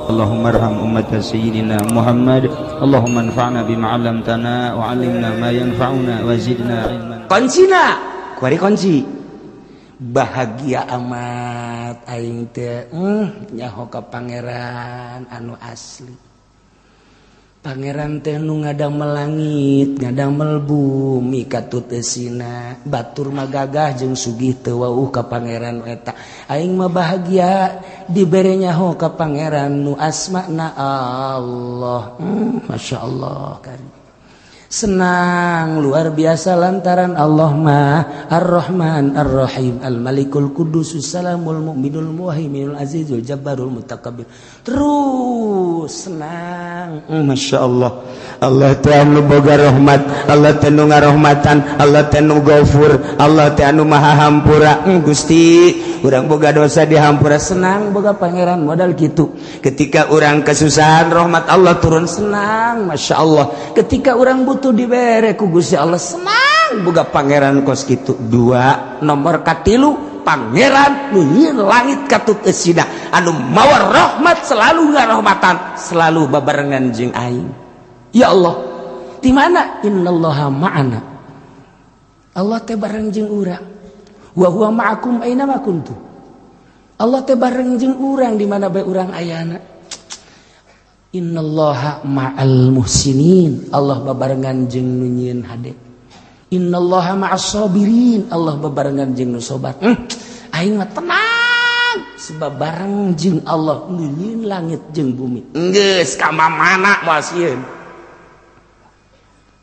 Allahumma arham ummat sayyidina Muhammad. Allahumma anfa'na bima 'allamtana wa 'allimna ma yanfa'una wa zidna ilman. Kuncina kuari kunci bahagia amat aing teh nyaho ka pangeran anu asli. Pangeran teh nu ngadamel langit, ngadamel bumi katuteusina, batur mah gagah jeung sugih teu wauh ka pangeran eta. Aing mah bahagia dibere nyaho ka pangeran nu asmana Allah. Masyaallah kan. Senang luar biasa lantaran Allah mah Ar-Rahman Ar-Rahim Al-Malikul Qudusus Salamul Mu'minul Muhaiminul Azizul Jabbarul Mutakabbir. Terus senang. Masya Allah. Allah teh anu boga rahmat, Allah teh nu ngarahmatan, Allah teh nu Ghafur, Allah teh anu maha hampura. Gusti, urang boga dosa dihampura, senang boga pangeran modal gitu. Ketika urang kesusahan rahmat Allah turun, senang Masya Allah. Ketika urang butuh dibere ku Gusti Allah, senang boga pangeran kos kitu. Dua nomor katilu pangeran nu nyieun langit katuteusina anu mawa rahmat, selalu ngarahmatan, selalu babarengan jeung aing. Ya Allah, di mana? Innallaha ma'ana. Allah teh bareng jeung urang. Wa huwa ma'akum aina ma kuntum. Allah teh bareng jeung urang di mana bae urang ayana. Innallaha ma'al muhsinin. Allah babarengan jeung nu nyieun hade. Innallaha ma'as sabirin. Allah babarengan jeung nu sabar. Aing mah tenang sebab bareng jeung Allah nu nyieun langit jeung bumi. Geus ka mana moal sieun?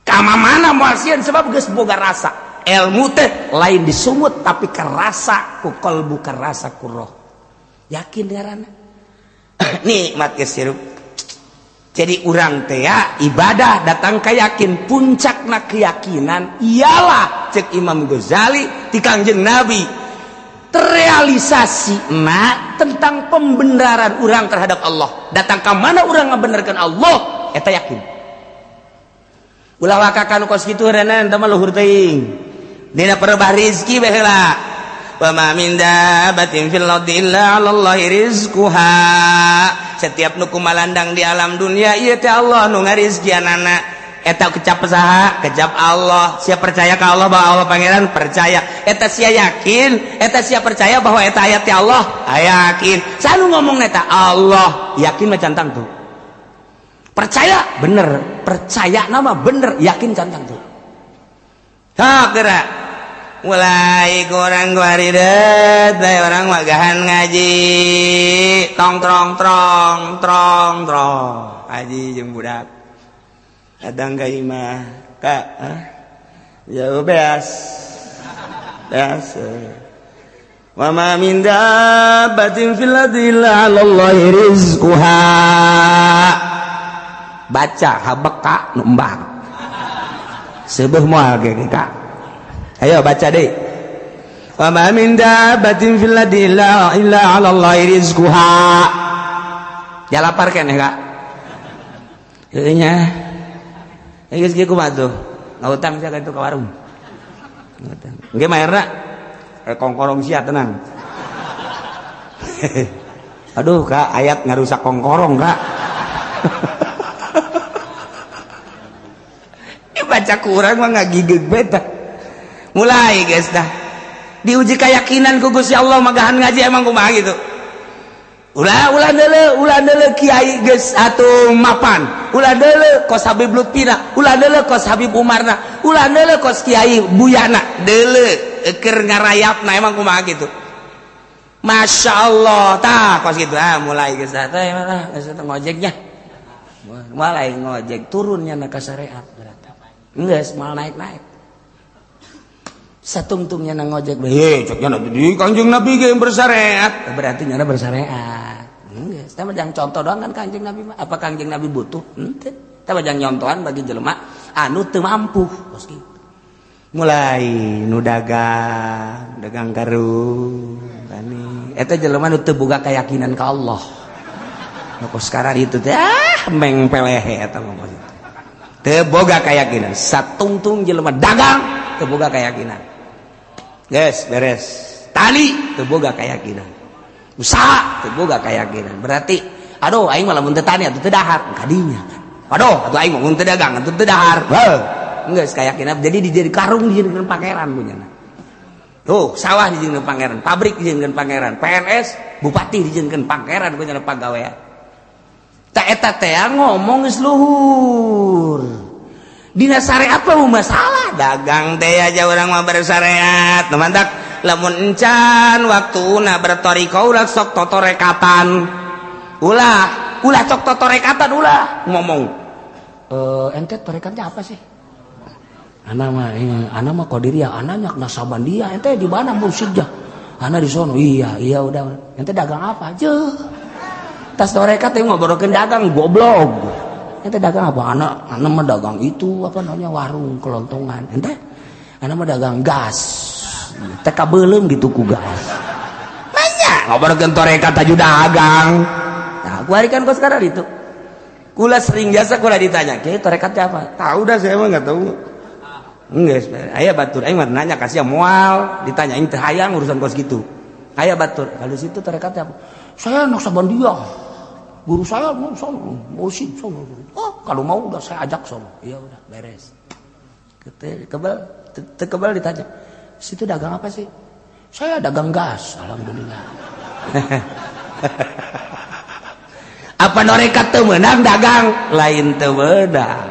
Ka mana moal sieun sebab geus boga rasa. Ilmu teh lain disumut tapi kerasa ku qalbu, kerasa ku roh. Yakin ngaranna. Nikmat geus sirup. Jadi urang teh ya ibadah datang ka yakin, puncakna keyakinan ialah cek Imam Ghazali ti Kangjeng Nabi terrealisasi tentang pembenaran urang terhadap Allah. Datang ka mana urang ngabenerkeun Allah eta yakin. Ulah wakakan kos kitu heureunan teh mah luhur teuing. Dina perebah rezeki bae heula. Wa ma min dabbatin fil ardi illa 'alallahi rizquha. Setiap nu kumalandang di alam dunia ieu teh Allah nu ngarizkianana. Eta kecap saha? Kecap Allah. Sia percaya ka Allah bahwa Allah pangeran percaya. Eta sia yakin, eta sia percaya bahwa eta ayat ti Allah. Yakin. Sanu ngomong eta Allah, yakin mah cantang tuh. Percaya bener, percaya nama bener, yakin cantang tuh. Tak gerak. Mulai kurang guaridet, orang magahan ngaji, tong trong, ngaji jeung budak. Kadang ka imah, Kak, jauh beas. Wa ma min dabbatin fil ardi illa 'alallahi rizquha. Baca habeka numbang. Seubeuh moal ge Kak. Ayo baca deh. Wa ma min dabbatin fil ardi illa 'alallahi rizquha. Ya lapar keneh Kak. Heuh nya. Geus kieu kumaha tuh? Ngautang sia ka itu ka warung. Ngautang. Engke maerna kongkorong sia tenang. Aduh Kak, ayat ngarusak kongkorong Kak. Baca kurang mah ngagigeg beta. Mulai guys dah. Diuji keyakinan ku Gusti Allah magahan ngaji emang kumaha gitu. Ulah deuleu kiai geus atuh mapan. Ulah deuleu kos Habib Lutfina, ulah deuleu kos Habib Umarna, ulah deuleu kos Kiai Buyana. Deuleu keur ngarayapna emang kumaha gitu. Masya Allah, tah kos gitu. Mulai geus tah geus ngojeknya. Mulai ngojek turunnya na ka syariat. Geus mal naik-naik. Satungtungnya nang ngojek bae ceknya di Kanjeng Nabi ge bersyariat. Berarti nyana bersyariat. Geus, teh mah jang contoh doang kan Kanjeng Nabi mah. Apa Kanjeng Nabi butuh? Henteu. Teh mah jang nyontohan bagi jelema anu teu mampu. Kos kitu. Mulai nu dagang karung. Tani eta jelema nu teu boga keyakinan ka Allah. Nu kos sekarang itu teh meng pelehe eta mah. Teu boga keyakinan. Satungtung jelema dagang teu boga keyakinan. Guys, beres. Tali teu boga keyakinan. Usaha teu boga keyakinan. Berarti aduh aing malah mun teu tani atuh teu dahar kadinya kan aduh atuh aing mun teu dagang atuh teu dahar geus kayakin jadi dijadi karung dijadikeun pangeran punyana tuh sawah dijadikeun pangeran pabrik dijadikeun pangeran PNS bupati dijadikeun pangeran punyana pagawean tak eta teh ngomong geus luhur dina syariat mah masalah dagang teh aja urang mah bersyariat nu mantak lamun encan waktuna bertoriko ulah sok totorekatan ulah sok totorekatan ulah ngomong ente torekatnya apa sih anak mah Qadiriyah anaknya Nasabandia ente di mana musiknya anak di sono iya udah ente dagang apa aja tas torekat teh ngobrolkeun dagang goblok ente dagang apa anak mah dagang itu apa namanya warung kelontongan ente anak mah dagang gas teh kabeulem gitu ku gas nanya ngobrolkeun torekat aju dagang nah kuarikan kos sekarang itu kula sering biasa kula ditanya ke torekatnya apa tahu dah saya mah enggak tahu enggak aya batur aing mah nanya kasih moal ditanyain teh hayang urusan kos gitu aya batur kalau situ torekatnya apa saya Naksabandia guru saya mau sono musik sono kalau mau udah saya ajak sono iya udah beres kebal ditanya situ dagang apa sih saya dagang gas alhamdulillah apa norekat teu meunang dagang lain teu meunang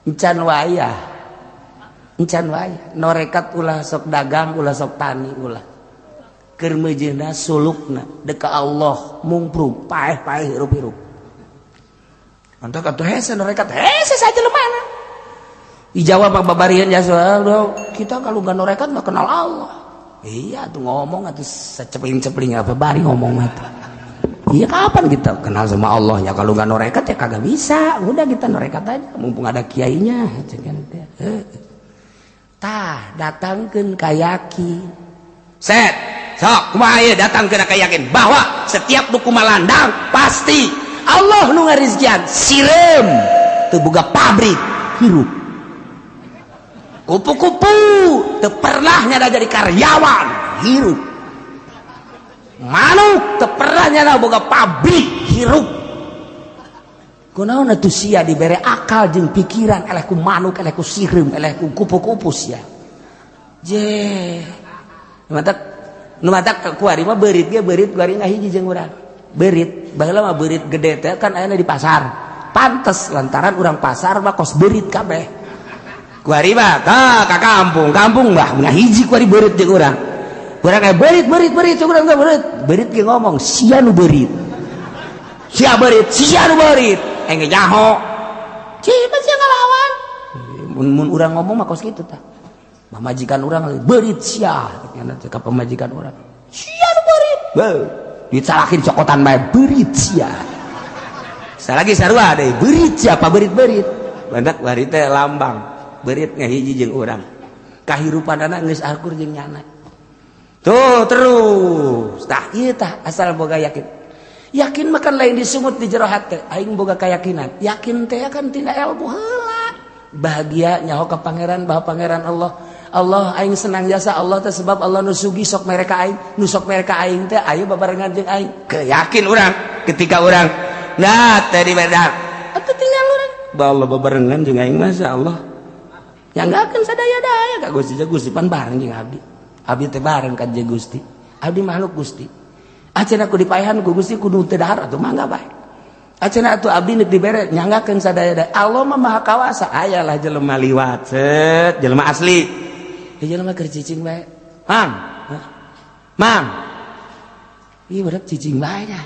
encan wayah norekat ulah sok dagang ulah sok tani ulah keur meujeuhna sulukna deka Allah mungprug paeh hirup-hirup antak atuh hese norekat hese saja lemana dijawab Pak babarian ya kita kalau enggak norekat mah kenal Allah iya tuh ngomong atuh sacepling-cepling apa bari ngomong mah iya kapan kita kenal sama Allah ya kalau enggak norekat ya kagak bisa udah kita norekat aja mumpung ada kiainya cekan tah datangkeun ka yakin set sok kumaha ieu datangkeun ka yakin bahwa setiap nu kumalandang pasti Allah nu ngarizkian sireum teu boga pabrik hirup kupu-kupu teu pernah nyada jadi karyawan hirup manuk teu pernah nyada boga pabrik hirup kunaon atuh sia dibere akal jeung pikiran eleh ku manuk eleh ku sireum eleh ku kupu-kupu sia je nu matak kuari mah beurit kuari ngahiji jeung urang beurit baheula mah beurit gede teh kan aya di pasar pantes lantaran urang pasar mah kos beurit kabeh kuari mah ka kampung mah ngahiji kuari beurit jeung urang aya beurit jeung urang teh beurit ge ngomong sia nu beurit sia nu beurit engge nyaho cina sia ngalawan mun urang ngomong mah kos kitu tah majikan urang beurit sia ka pamajikan urang sia nu beurit dicalakin cokotan bae beurit sia salagi sarua deui beurit siapa beurit bandak bari teh lambang beurit ngahiji jeung urang kahirupanana geus akur jeung nyana tuh terus tah ieu tah asal boga yakin mah kan lain disungut di jero hate aing boga kayakinan yakin teh kan tina ilmu heula bahagia nyaho ka pangeran bahwa pangeran Allah aing senang jasa Allah teh sebab Allah nu sugi sok mereka aing nu sok mereka aing teh aya babarengan jeung aing keyakin urang ketika urang nah teh dibedak atuh tinggal urang ba Allah babarengan jeung aing masyaallah nyanggakeun sadaya-daya ka Gusti pan bareng jeung abdi teh bareng ka Gusti abdi makhluk Gusti acenah ku dipaehan ku Gusti kudu teu dahar atuh mangga bae acenah atuh abdi neuk dibere nyanggakeun sadaya-daya Allah mah maha kawasa aya lah jelema liwat set jelema asli jelema keur cicing bae mang ieu budak cicing bae nya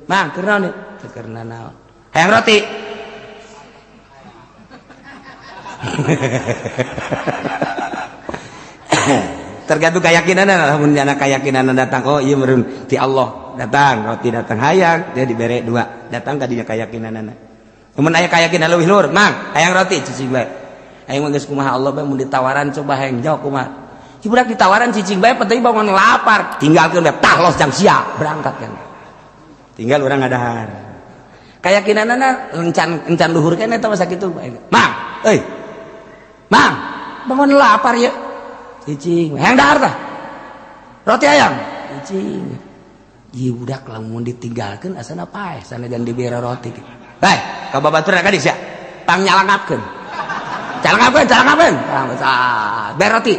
mang keur naon ieu keur naon hayang roti tergantung keyakinanna lamun nya keyakinanna datang oh ieu meureun ti Allah datang roti datang hayang dia dibere dua datang ka dinya keyakinanna mun aya keyakinan leuwih luhur mang hayang roti cicing bae aing mah geus kumaha Allah bae mun ditawaran coba hayang jawab kumaha si budak ditawaran cicing bae penting bangun lapar tinggalkeun bae tah los jang sia berangkat kan tinggal urang ngadahar keyakinanna encan luhur keneh eta mah sakitu mang euy mang bangun lapar ye cicing hayang dahar tah roti hayang cicing Ieu budak lamun ditinggalkeun asana paeh sanajan dibere roti. Hei, ka babaturan ka sia. Pang nyalangapkeun. Calangapkeun. Bere roti.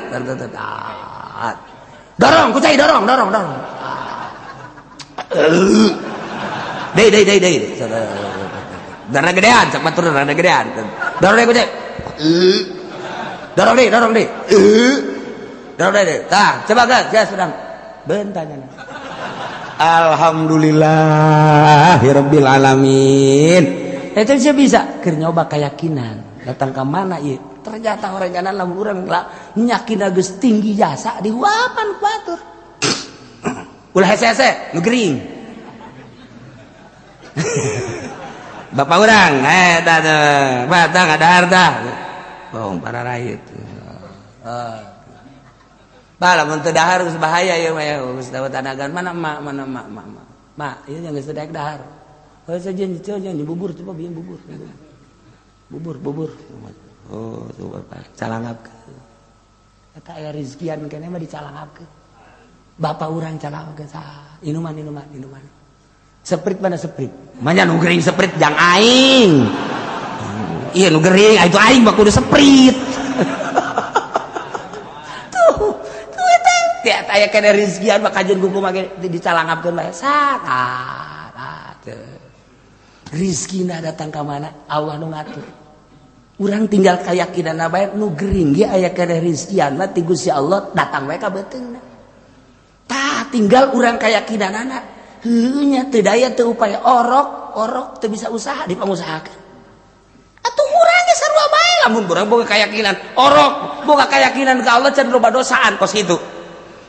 Dorong, kucai dorong. Dei. Darah gedean, cak batur darah gedean. Dorong deh kucai. Dorong deh. Dorong deh. Tah, coba gas sedang. Bentanya. Alhamdulillahirabbil alamin. Eta bisa keur nyoba keyakinan. Datang ke mana ieu? Ternyata orangana lamun urang nyakina geus tinggi jasa dihuapan ku batur. Ulah hese-hese nu gering. Bapak urang, eta teh, batang ada harta. Bohong para rakyat. Bala mun teu dahar geus bahaya ieu mah geus dawet anagan mana mak. Mak, ieu yang geus daek dahar. Heuh sajeun bubur coba bieu bubur. Bubur. Oh, tuh Bapak calangapkeun. Eta aya rezekian keneh mah dicalangapkeun. Bapak urang calangapkeun inuman. Seprit mana seprit? Manya nu gering seprit jang aing. Iya nu gering itu aing mah kudu seprit. Tiap aya kena rezekian mah kajeun kuku mah dicalangapkeun bae sat. Rezekina datang ka mana? Allah nu ngatur. Urang tinggal keyakinan bae nu gering ge aya kena rezekian mah ti Gusti Allah datang wae ka beuteungna. Tah tinggal urang keyakinanana heuh nya teu daya teu upaya orok teu bisa usaha dipangusahakeun. Atuh urang ge sarua bae lamun urang boga keyakinan orok, boga keyakinan ka Allah can loba dosaan kos kitu.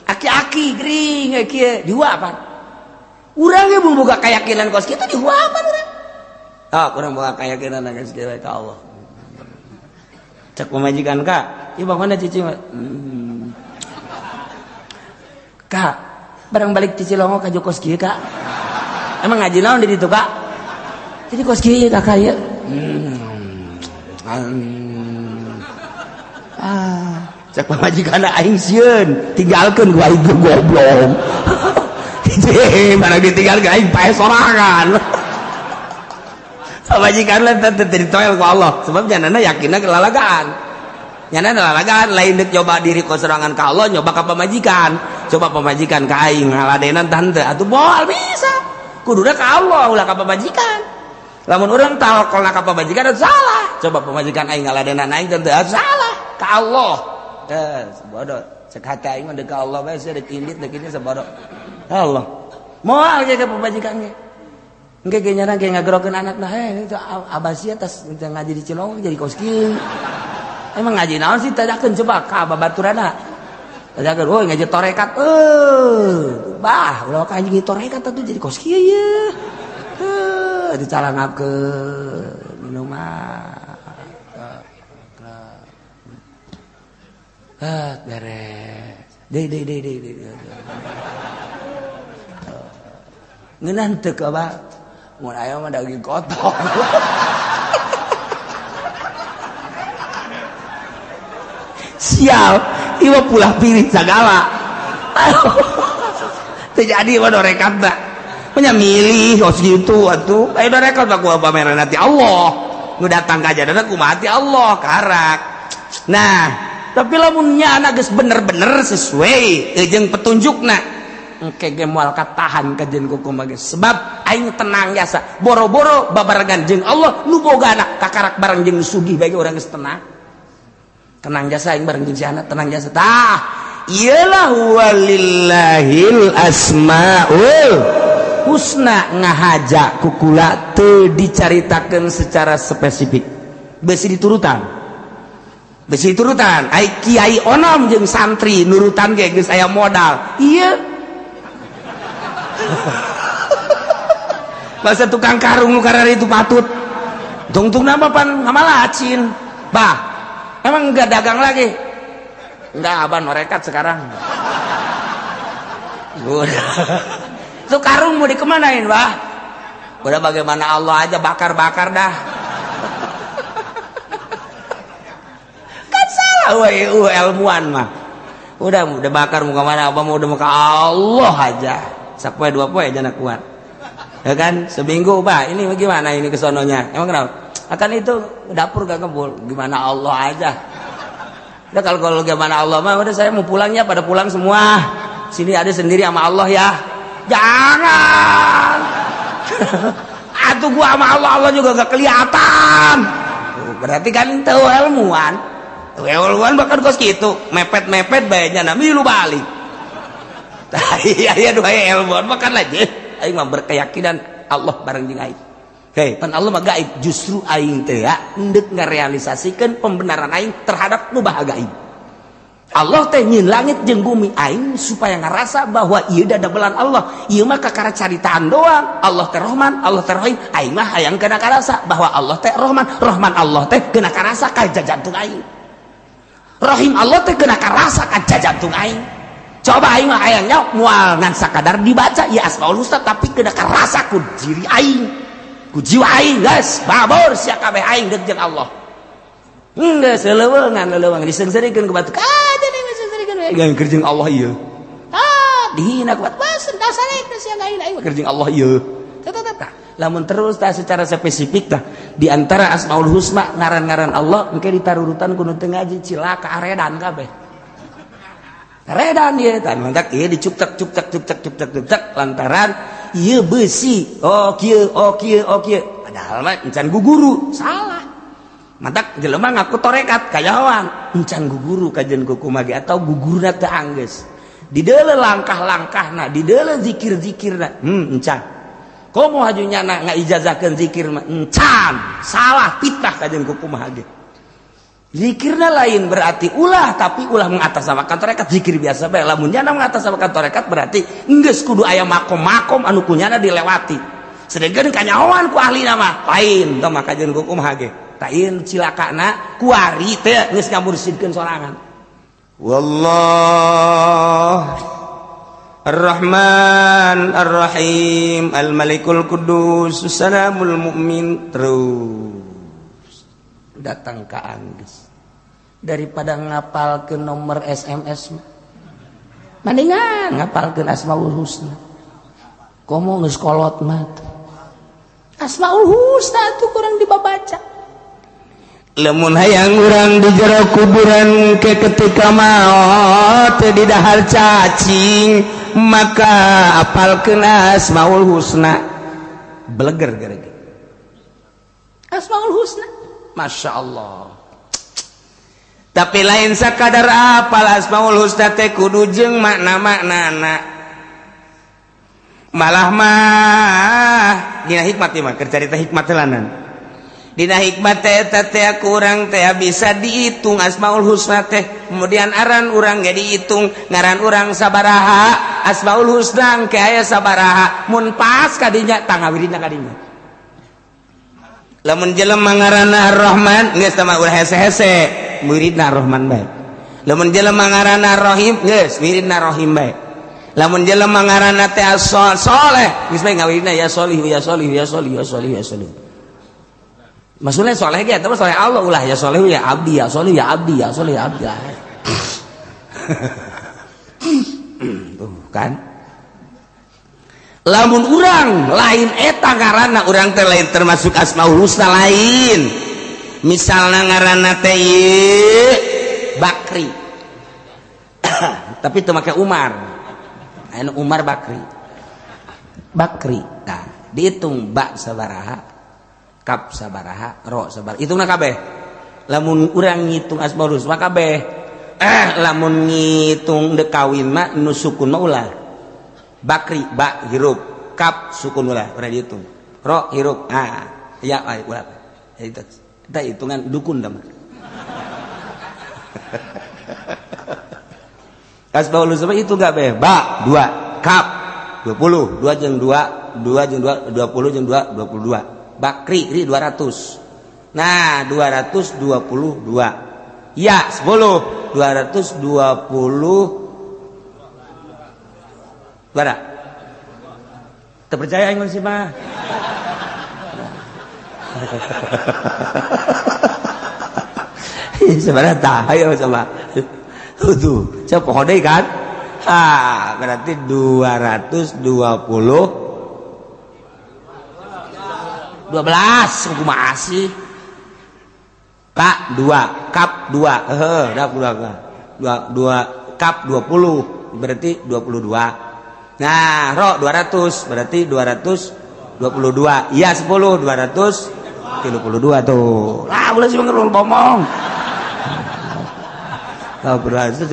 Aki-aki gering kieu dihuapan. Urang ge mun boga keyakinan kos kitu dihuapan urang. Urang boga keyakinan geus kieu ka Allah. Cek pemajikan Kak, ieu mana cici mah? Kak, barang balik cici longo ka kos kieu Kak. Emang ngaji naon di ditu Kak? Jadi kos kieu Kakak ieu. Cek pamajikanna aing sieun, tinggalkeun ku aing goblok. Mana ditinggalkeun aing pae sorangan. Pamajikan lah teu ditoel ku Allah, sebab janana yakinna kelalagaan. Nyana lalagaan lain deuk nyoba diri ku sorangan ka Allah, nyoba ka pamajikan. Coba pamajikan ka aing ngaladenan tante atuh moal bisa. Kuduna ka Allah ulah ka pamajikan. Lamun urang talkolna ka pamajikan salah. Coba pamajikan aing ngaladenan aing tante salah ka Allah. Sebodoh cek hati aing mah ka Allah bae deuk indit deuk ini sebodoh. Allah. Moal ge ka pamajikan ge. Engke ge nyana ge ngagerokeun anakna itu abah sia tas ngaji di Cilong jadi kos kieu. Emang ngaji naon sih tadakeun coba ka babaturanna. Tadakeun euy ngaji torekat bah ulah ka ngaji torekat atuh jadi kos kieu ye. Dicalangapkeun minuman. Beres. Dei. Ngeunaan teu ka Abah. Mun aya mah daging kotor. Sial, ieu mah pulah pilih sagala. Teu jadi mah dorekatna. Nya milih kos kitu atuh. Aya dorekat mah ku pameranna ti Allah. Nu datang ka jadana kumaha ti Allah karak. Nah, tapi lamun nya anak geus bener-bener sesuai jeung petunjukna engke ge moal katahan ka jeung kumaha ge sebab aing tenang jasa boro-boro babarengan jeung Allah nu boga anak kakarak bareng jeung sugih bagi urang geus tenang jasa aing bareng jeung si anak tenang jasa tah iyalah walillahil asmaul husna ngahaja kukula teu dicaritakeun secara spesifik beusi diturutan ai kiai onom jeung santri nurutan ge geus aya modal iya bahasa tukang karung nu karari itu patut tungtung nama pan ngamalacin bah emang enggak dagang lagi enggak aban merekat sekarang itu karung mau dikemanain bah udah bagaimana Allah aja bakar-bakar dah ilmuwan mah udah bakar mau kemana apa mau udah ke Allah aja sapoe 2 poe jangan kuat. Ya kan, seminggu Pak, ini bagaimana ini kesononya? Emang kenapa? Akan itu dapur gak kebul, gimana Allah aja. Udah kalau gimana Allah mah udah saya mau pulangnya pada pulang semua. Sini ada sendiri sama Allah ya. Jangan. Atuh gua sama Allah juga gak kelihatan. Berarti kan tahu ilmuwan. Ilmuwan bahkan kos gitu, mepet-mepet bayarnya nami lu balik. Iya dua ilmuwan bahkan lagi. Aing mah berkeyakinan Allah bareng jeung aing. Hei, pan Allah mah gaib, justru aing teh ya endek ngarealisasikeun pembenaran aing terhadap nu bahagia aing. Allah teh nyin langit jeung bumi aing supaya ngarasa bahwa ieu da dabelan Allah. Ieu mah kakara caritaan doang. Allah teh Rahman, Allah teh Rahim. Aing mah hayang kena karasa bahwa Allah teh Rahman, Rahman Allah teh kena karasa ka jantung aing. Rahim Allah teh kena karasa ka jantung aing. Coba aing mah hayangnya moal ngan sakadar dibaca ya Asmaul Husna tapi kena karasa ku diri aing. Ku jiwa aing geus babor sia kabeh aing deuk jeung Allah. Geus leuweungan disengseurekeun ku batuk. Jadi disengseurekeun we jeung kerjeng Allah ieu. Dihina ku batuk. Bas dasare sia aing kerjeng Allah ieu. Tah. Lamun terus tah secara spesifik tah di antara Asmaul Husna ngaran-ngaran Allah engke ditarurutan ku nu teu ngaji cilaka aredan kabeh. Redan ya tan mantak ieu dicuptek lantaran ieu besi kieu padahal mah encan guguru salah mantak jelema ngaku torekat kayawan encan guguru kajen kukumaha ge atau guguruna teu anggeus di deuleu langkah-langkahna di deuleu zikir-zikirna encan komo hajunyana ngaijazahkeun zikir mah encan salah fitnah kajen kukumaha ge. Zikirna lain berarti ulah tapi ulah mengatasnamakan tarekat zikir biasa bae lamun nyana mengatasnamakan tarekat berarti geus kudu aya makom-makom anu kunyana dilewati sedengkeun kanyahoan ku ahli nama lain tah maka jeung kumaha ge tah ieu cilakana kuari teh geus ngamursidkeun sorangan wallah Ar-Rahman Ar-Rahim Al-Malikul Qudus Salamul Mu'min terus datang ke Angges daripada ngapalkeun nomor SMS mendingan ngapalkeun Asmaul Husna komo geus kolot mah Asmaul Husna tuh kurang dibabaca lamun hayang urang di jero kuburan ke ketika maot di dahar cacing maka apalkeun Asmaul Husna beleger gara-gara Asmaul Husna Masya Allah tapi lain sakadar apal Asmaul Husna teh kudu jeung makna-maknana malah mah dina hikmat mah keur carita hikmat telanan dina hikmat teh eta teh kurang teh bisa dihitung Asmaul Husna teh kemudian aran urang ge dihitung ngaran urang sabaraha Asmaul Husna ke aya sabaraha mun pas kadinya tangawirina kadinya lamun jelema ngaranna Ar-Rahman geus tah ulah hese-hese muridna Ar-Rahman bae lamun jelema ngaranna Ar-Rahim geus muridna Rahim bae lamun jelema ngaranna teh Saleh geus bae ngawirina ya Sholih ya Sholih ya Sholih ya Sholih ya Sholih maksudnya soleh ge eta mah soleh Allah ulah ya Sholih ya abdi ya Sholih ya abdi ya Sholih ya abdi tuh kan lamun urang lain eta ngaranna urang teh lain termasuk Asmaul Husna lain misalna ngaranna teh Bakri tapi teu make Umar anu Umar Bakri nah dihitung ba sabaraha kap sabaraha ro sabaraha hitungna kabeh lamun urang ngitung Asmaul Husna kabeh lamun ngitung de kawin mah nu sukun mah ulah Bakri ba hirup kap sukun ulah urang dihitung ro hirup ya ulah eta hitungan dukun dah mah Asmaul Husna itu gak be ba 2 kap 20 2 jeung 2 20 jeung 2 22 Bakri ri 200 nah 222 ya 10 220 bara terpercaya yang sih mah sebenarnya tak ayo sama tuh coba pohon deh kan Berarti 220 12 kumaha sih? Kak 2, kap 2. Dak 2 kap 20 berarti 22. Nah, ro 200 berarti 222. Iya 10 232 tuh. Lah ulah sih ngerul ngomong. Lah 232.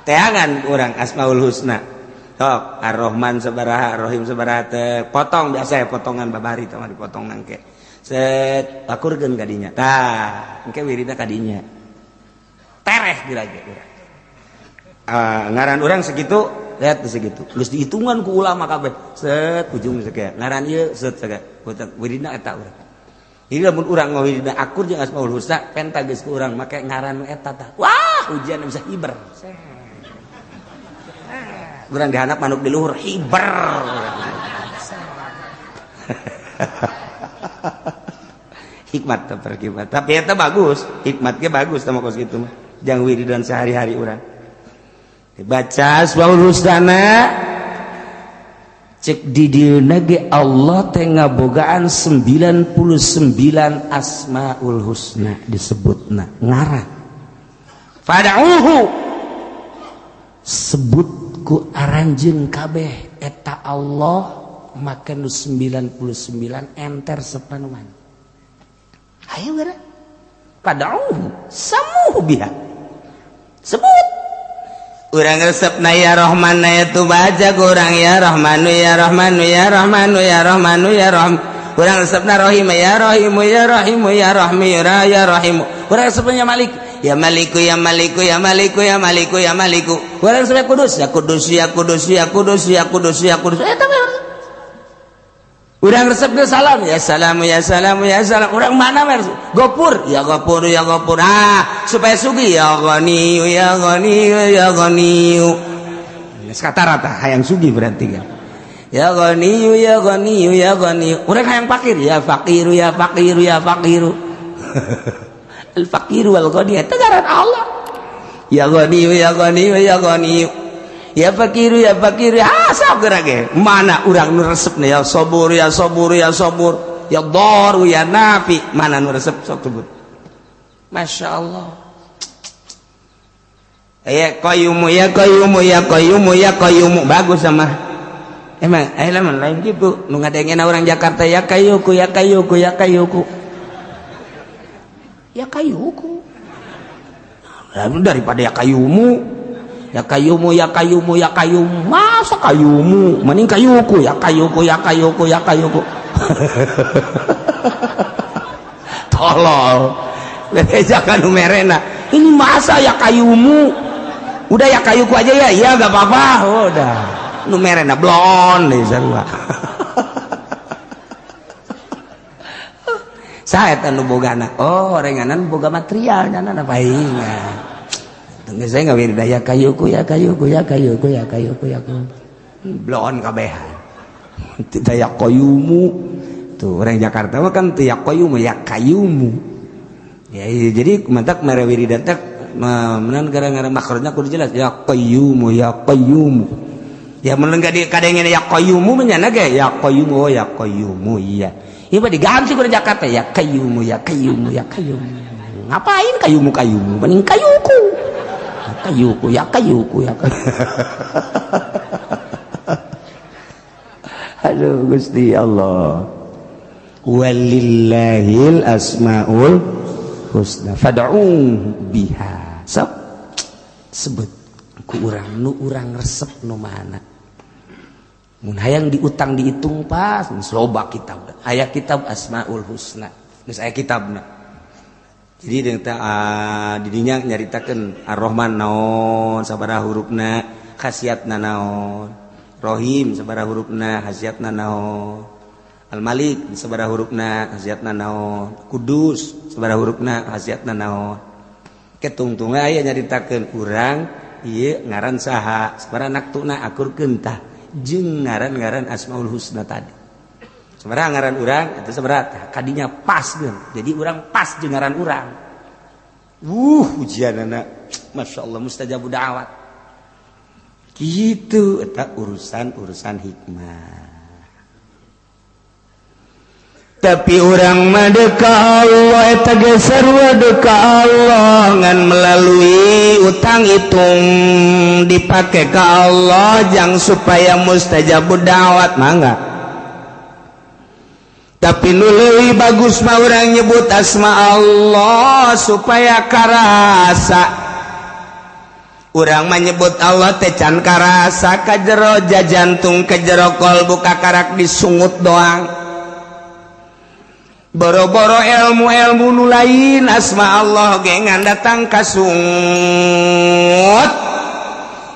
Teangan orang Asmaul Husna. Sok Ar-Rahman sabaraha, Ar-Rahim sabaraha teh potong biasa ya potongan babari teh dipotong nangke. Set akurkeun ka dinya. Tah, engke wirida ka dinya. Tereh dirage urang. Ngaran urang segitu, lihat segitu. Geus dihitungan ku ulama kabeh. Set ujung sakea. Ngaran ieu set sakea. Wirida eta urang. Ini lamun urang ngawirida akur jeung Asmaul Husna penta geus ku urang make ngaran eta tah. Wah, ujian bisa hiber. Urang dihandap manuk di luhur hiber. Hikmat terkibat. Tapi eta bagus, hikmatnya bagus sama kos gitu mah. Jang wiridan sehari-hari urang. Dibaca Asmaul Husna cek di dieuna ge Allah teh ngabogaan 99 Asmaul Husna disebutna ngaran. Fad'uhu sebut ku aranjeun kabeh eta Allah make nu 99 enter sepanuan. Ayo gara padauh samuh biha sebut urang resepna ya Rahman ya tu baca ku urang ya Rahmanu ya Rahmanu ya Rahmanu ya Rahmanu ya Rahman urang resepna Rahim ya Rahimu ya Rahimu ya Rahmi ya Rahimu urang resepna Malik ya Maliku ya Maliku ya Maliku ya Maliku ya Maliku. Urang sampai Kudus ya Kudus ya Kudus ya Kudus ya Kudus ya Kudus. Eta mah. Urang resepna salam ya Salamu ya Salamu ya Salam. Urang mana mah? Gopur ya Gopur ya Gopur. Supaya sugi ya Ghani ya Ghani ya Ghani. Geus kata-rata hayang sugi berarti kan. Ya Ghani ya Ghani ya Ghani. Urang hayang fakir ya Fakir ya Fakir ya Fakir. Al-Fakir wal Ghani eta ngaran Allah. Ya Ghani ya Ghani ya Ghani. Ya Fakir ya Fakir. Asap gerage. Mana urang nu resepna ya Sabur ya Sabur ya Sabur. Ya Dar ya Nafi. Mana nu resep sok sebut. Masyaallah. Ya Qayyum ya Qayyum ya Qayyum ya Qayyum bagus sama. Emang lamun lain gitu nu ngadengena urang Jakarta ya Kayyuku ya Kayyuku ya Kayyuku. Ya Kayyuku. Lalu daripada ya Kayyumu. Ya Kayyumu ya Kayyumu ya Kayyumu. Masa Kayyumu? Mending Kayyuku ya Kayyuku ya Kayyuku ya Kayyuku. Tolol. Jangan numerena. Ini masa ya Kayyumu? Udah ya Kayyuku aja ya. Iya gak apa-apa. Udah. Numerena blon deh sarua. Saya anu bogana. Oh, renganan boga material nyana paingan. Tengah saya nggak wirida ya Kayyuku ya Kayyuku ya Kayyuku ya Kayyuku ya Kayyuku. Blon kabehan. Tidak ya Qayyumu. Tuh orang Jakarta mah kan teu ya Qayyumu ya Kayyumu. Ya jadi mantak mere wirida teh menan gara-gara makrotnya kudu jelas ya Qayyumu ya Qayyumu. Ya mun enggak kadengena ya Qayyumu menyana ge ya Qayyumu oh ya Qayyumu iya. Iba diganti ke Jakarta ya Kayyumu ya Kayyumu ya Kayyumu. Ngapain Kayyumu Kayyumu? Mending Kayyuku. Kayyuku ya Kayyuku ya Kayyuku. Aduh Gusti Allah. Walillahil asmaul husna fad'u biha. Sebut ku urang nu urang resep nu mana. Mun hayang diutang dihitung pas loba kitab aya kitab Asmaul Husna geus aya kitabna jadi didinya nyaritakeun Ar-Rahman naon sabaraha hurufna khasiatna naon Rahim sabaraha hurufna khasiatna naon Al-Malik sabaraha hurufna khasiatna naon Kudus sabaraha hurufna khasiatna naon ketungtungna aya nyaritakeun urang ieu ngaran saha sabaraha naktuna akurkeun tah jeung ngaran-ngaran Asmaul Husna tadi. Sabaraha ngaran urang eta sabaraha kadinya pas geun. Jadi urang pas jeung ngaran urang. ujian anak Masya Allah mustajab da'wat gitu eta urusan hikmah. Tapi orang madeka Allah eta ge sarua deka Allah ngan melalui utang hitung dipake ka Allah jang supaya mustajab da'wat mangga. Tapi nu leuwih bagus mah urang nyebut asma Allah supaya karasa. Urang mah nyebut Allah teh can karasa ka jero jantung ka jero kolbu ka karak disungut doang. Boro-boro ilmu nu lain asma Allah ge ngan datang kasungut.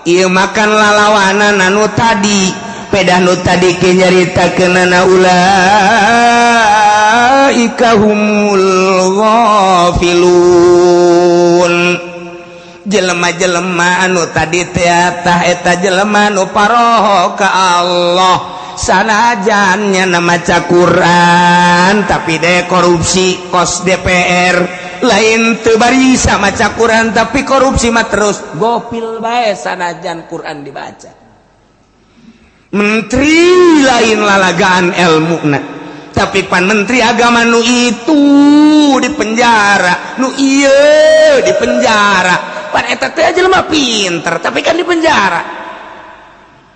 Ieu makan lalawanan anu tadi pedah nu tadi ke nyaritakeunana ulaika humul ghafilun. Jelema-jelema anu tadi teh eta jelema nu paroho ka Allah. Sanajan nya maca Quran tapi de korupsi kos DPR lain teu barisa maca Quran tapi korupsi mah terus gopil bae sanajan Quran dibaca. Menteri lain lalagaan ilmuna tapi pan menteri agama nu itu dipenjara nu ieu dipenjara pan eta teh jelema pinter tapi kan dipenjara.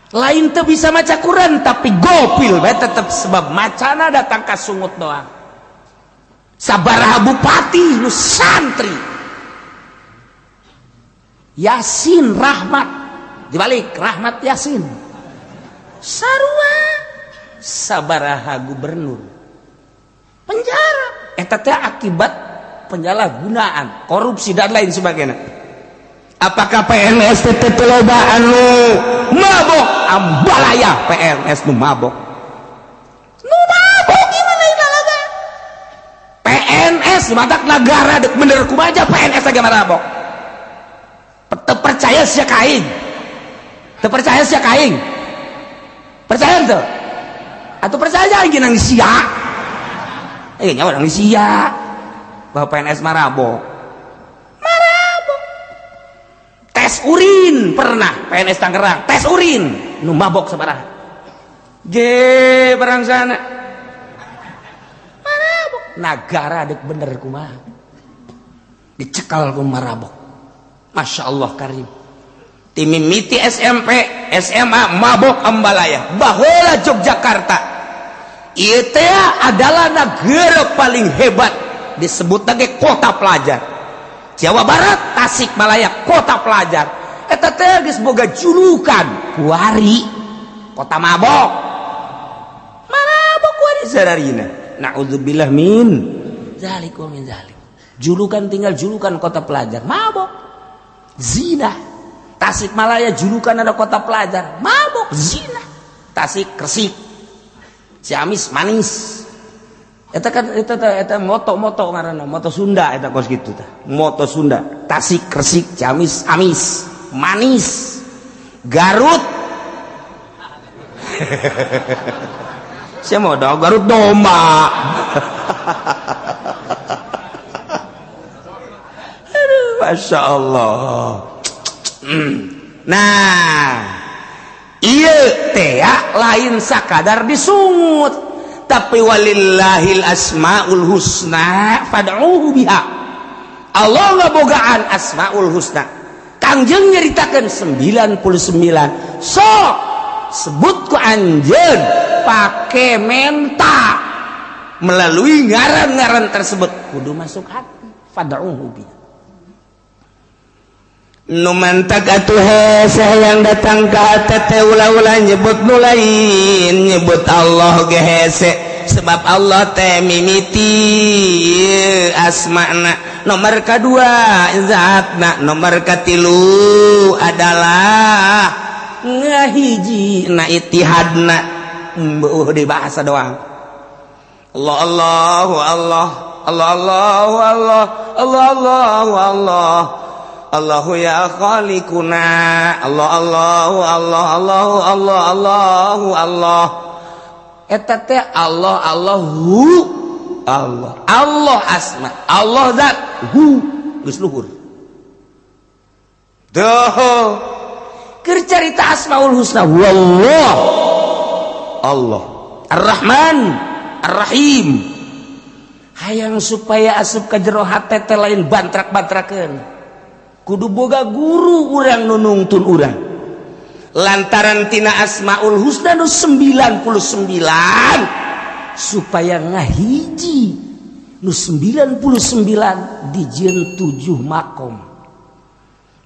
Lain teu bisa maca Quran tapi gopil bae tetep sebab macana datang ka sungut doang. Sabaraha bupati nu santri Yasin Rahmat dibalik Rahmat Yasin sarua sabaraha gubernur penjara eta teh akibat penyalahgunaan korupsi dan lain sebagainya. Apakah PNS teh loba anu mabok ambalaya PNS nu mabok gimana ilalaga PNS matak negara dek bener kumaha PNS lagi mabok percaya sia kaing percaya teu atuh percaya lagi nang sia nyawa nang sia bahwa PNS marabok tes urin pernah PNS Tangerang tes urin nu mabok sabaraha ge barang sana marabok nagara dek bener kumaha dicekal ku marabok. Masya Allah karim timimiti SMP SMA mabok ambalaya baheula Yogyakarta ieu teh adalah negara paling hebat disebut lagi kota pelajar. Jawa Barat Tasikmalaya kota pelajar eta teh geus boga julukan kuari kota mabok kuari sararina naudzubillah min zalik wa min zalik julukan tinggal julukan kota pelajar mabok zina. Tasikmalaya julukan ada kota pelajar mabok zina. Tasik Kresik Ciamis manis eta kan eta moto ngaranna moto Sunda eta kos kitu tah moto Sunda Tasik Kresik Ciamis amis manis Garut saya mau dong Garut domba aduh Masya Allah. Nah ieu teh lain sakadar disungut tapi walillahil asmaul husna fad'uhu biha. Allah ngabogaan asmaul husna. Kangjeng nyaritakeun 99. Sok sebut ku anjeun pake menta melalui ngaran-ngaran tersebut kudu masuk hati fad'uhu biha. Nu mantag atuh hese yang datang ka teh ulah-ulah nyebut nu lain nyebut Allah ge hese sebab Allah teh mimiti asmana nomor kadua zatna nomor katilu adalah ngahiji na itihadna mbeuh di bahasa doang Allah Allahu Allah Allah Allahu Allah Allah Allahu Allah Allahu ya khaliquna Allah Allahu Allah Allahu Allah Allahu Allah eta teh Allah Allahu Allah Allah asma Allah zat hu geus luhur. Tuh keur carita Asmaul Husna wallah Allah Ar-Rahman Ar-Rahim hayang supaya asup ka jero hate teh lain bantrak-bantrakeun kudu boga guru urang nu nungtun urang lantaran tina Asmaul Husna nu 99 supaya ngahiji nu 99 dijieun 7 makom.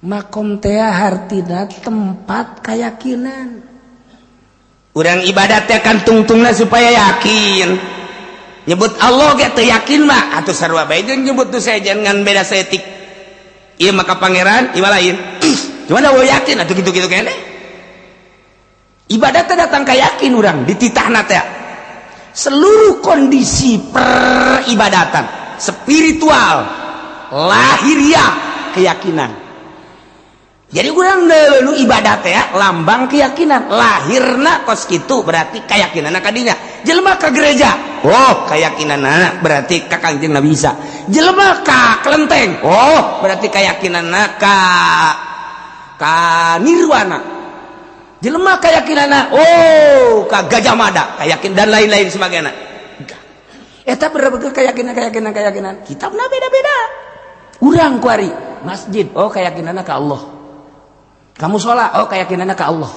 Makom teh hartina tempat keyakinan. Urang ibadat teh kan tungtungna supaya yakin. Nyebut Allah ge teu yakin mah atuh sarua bae jeung nyebut tu sejen ngan beda setik. Ieu mah ka pangeran, ieu lain. Cuma da yakin atuh kitu-kitu keneh. Ibadat teh datang ka yakin urang dititahna teh. Seluruh kondisi peribadatan, spiritual, lahiriah, keyakinan. Jadi urang nu ibadat ya lambang keyakinan lahirna kos kitu berarti keyakinanna ka dinya jelema ka gereja oh keyakinanna berarti ka Kangjeng Nabi Isa jelema ka kelenteng oh berarti keyakinanna ka nirwana jelema keyakinanna oh ka Gajah Mada keyakin dan lain-lain sebagainya eta bener-bener keyakinan kitabna beda-beda urang kuari masjid oh keyakinanna ka Allah kamu sholat, oh keyakinannya ke Allah.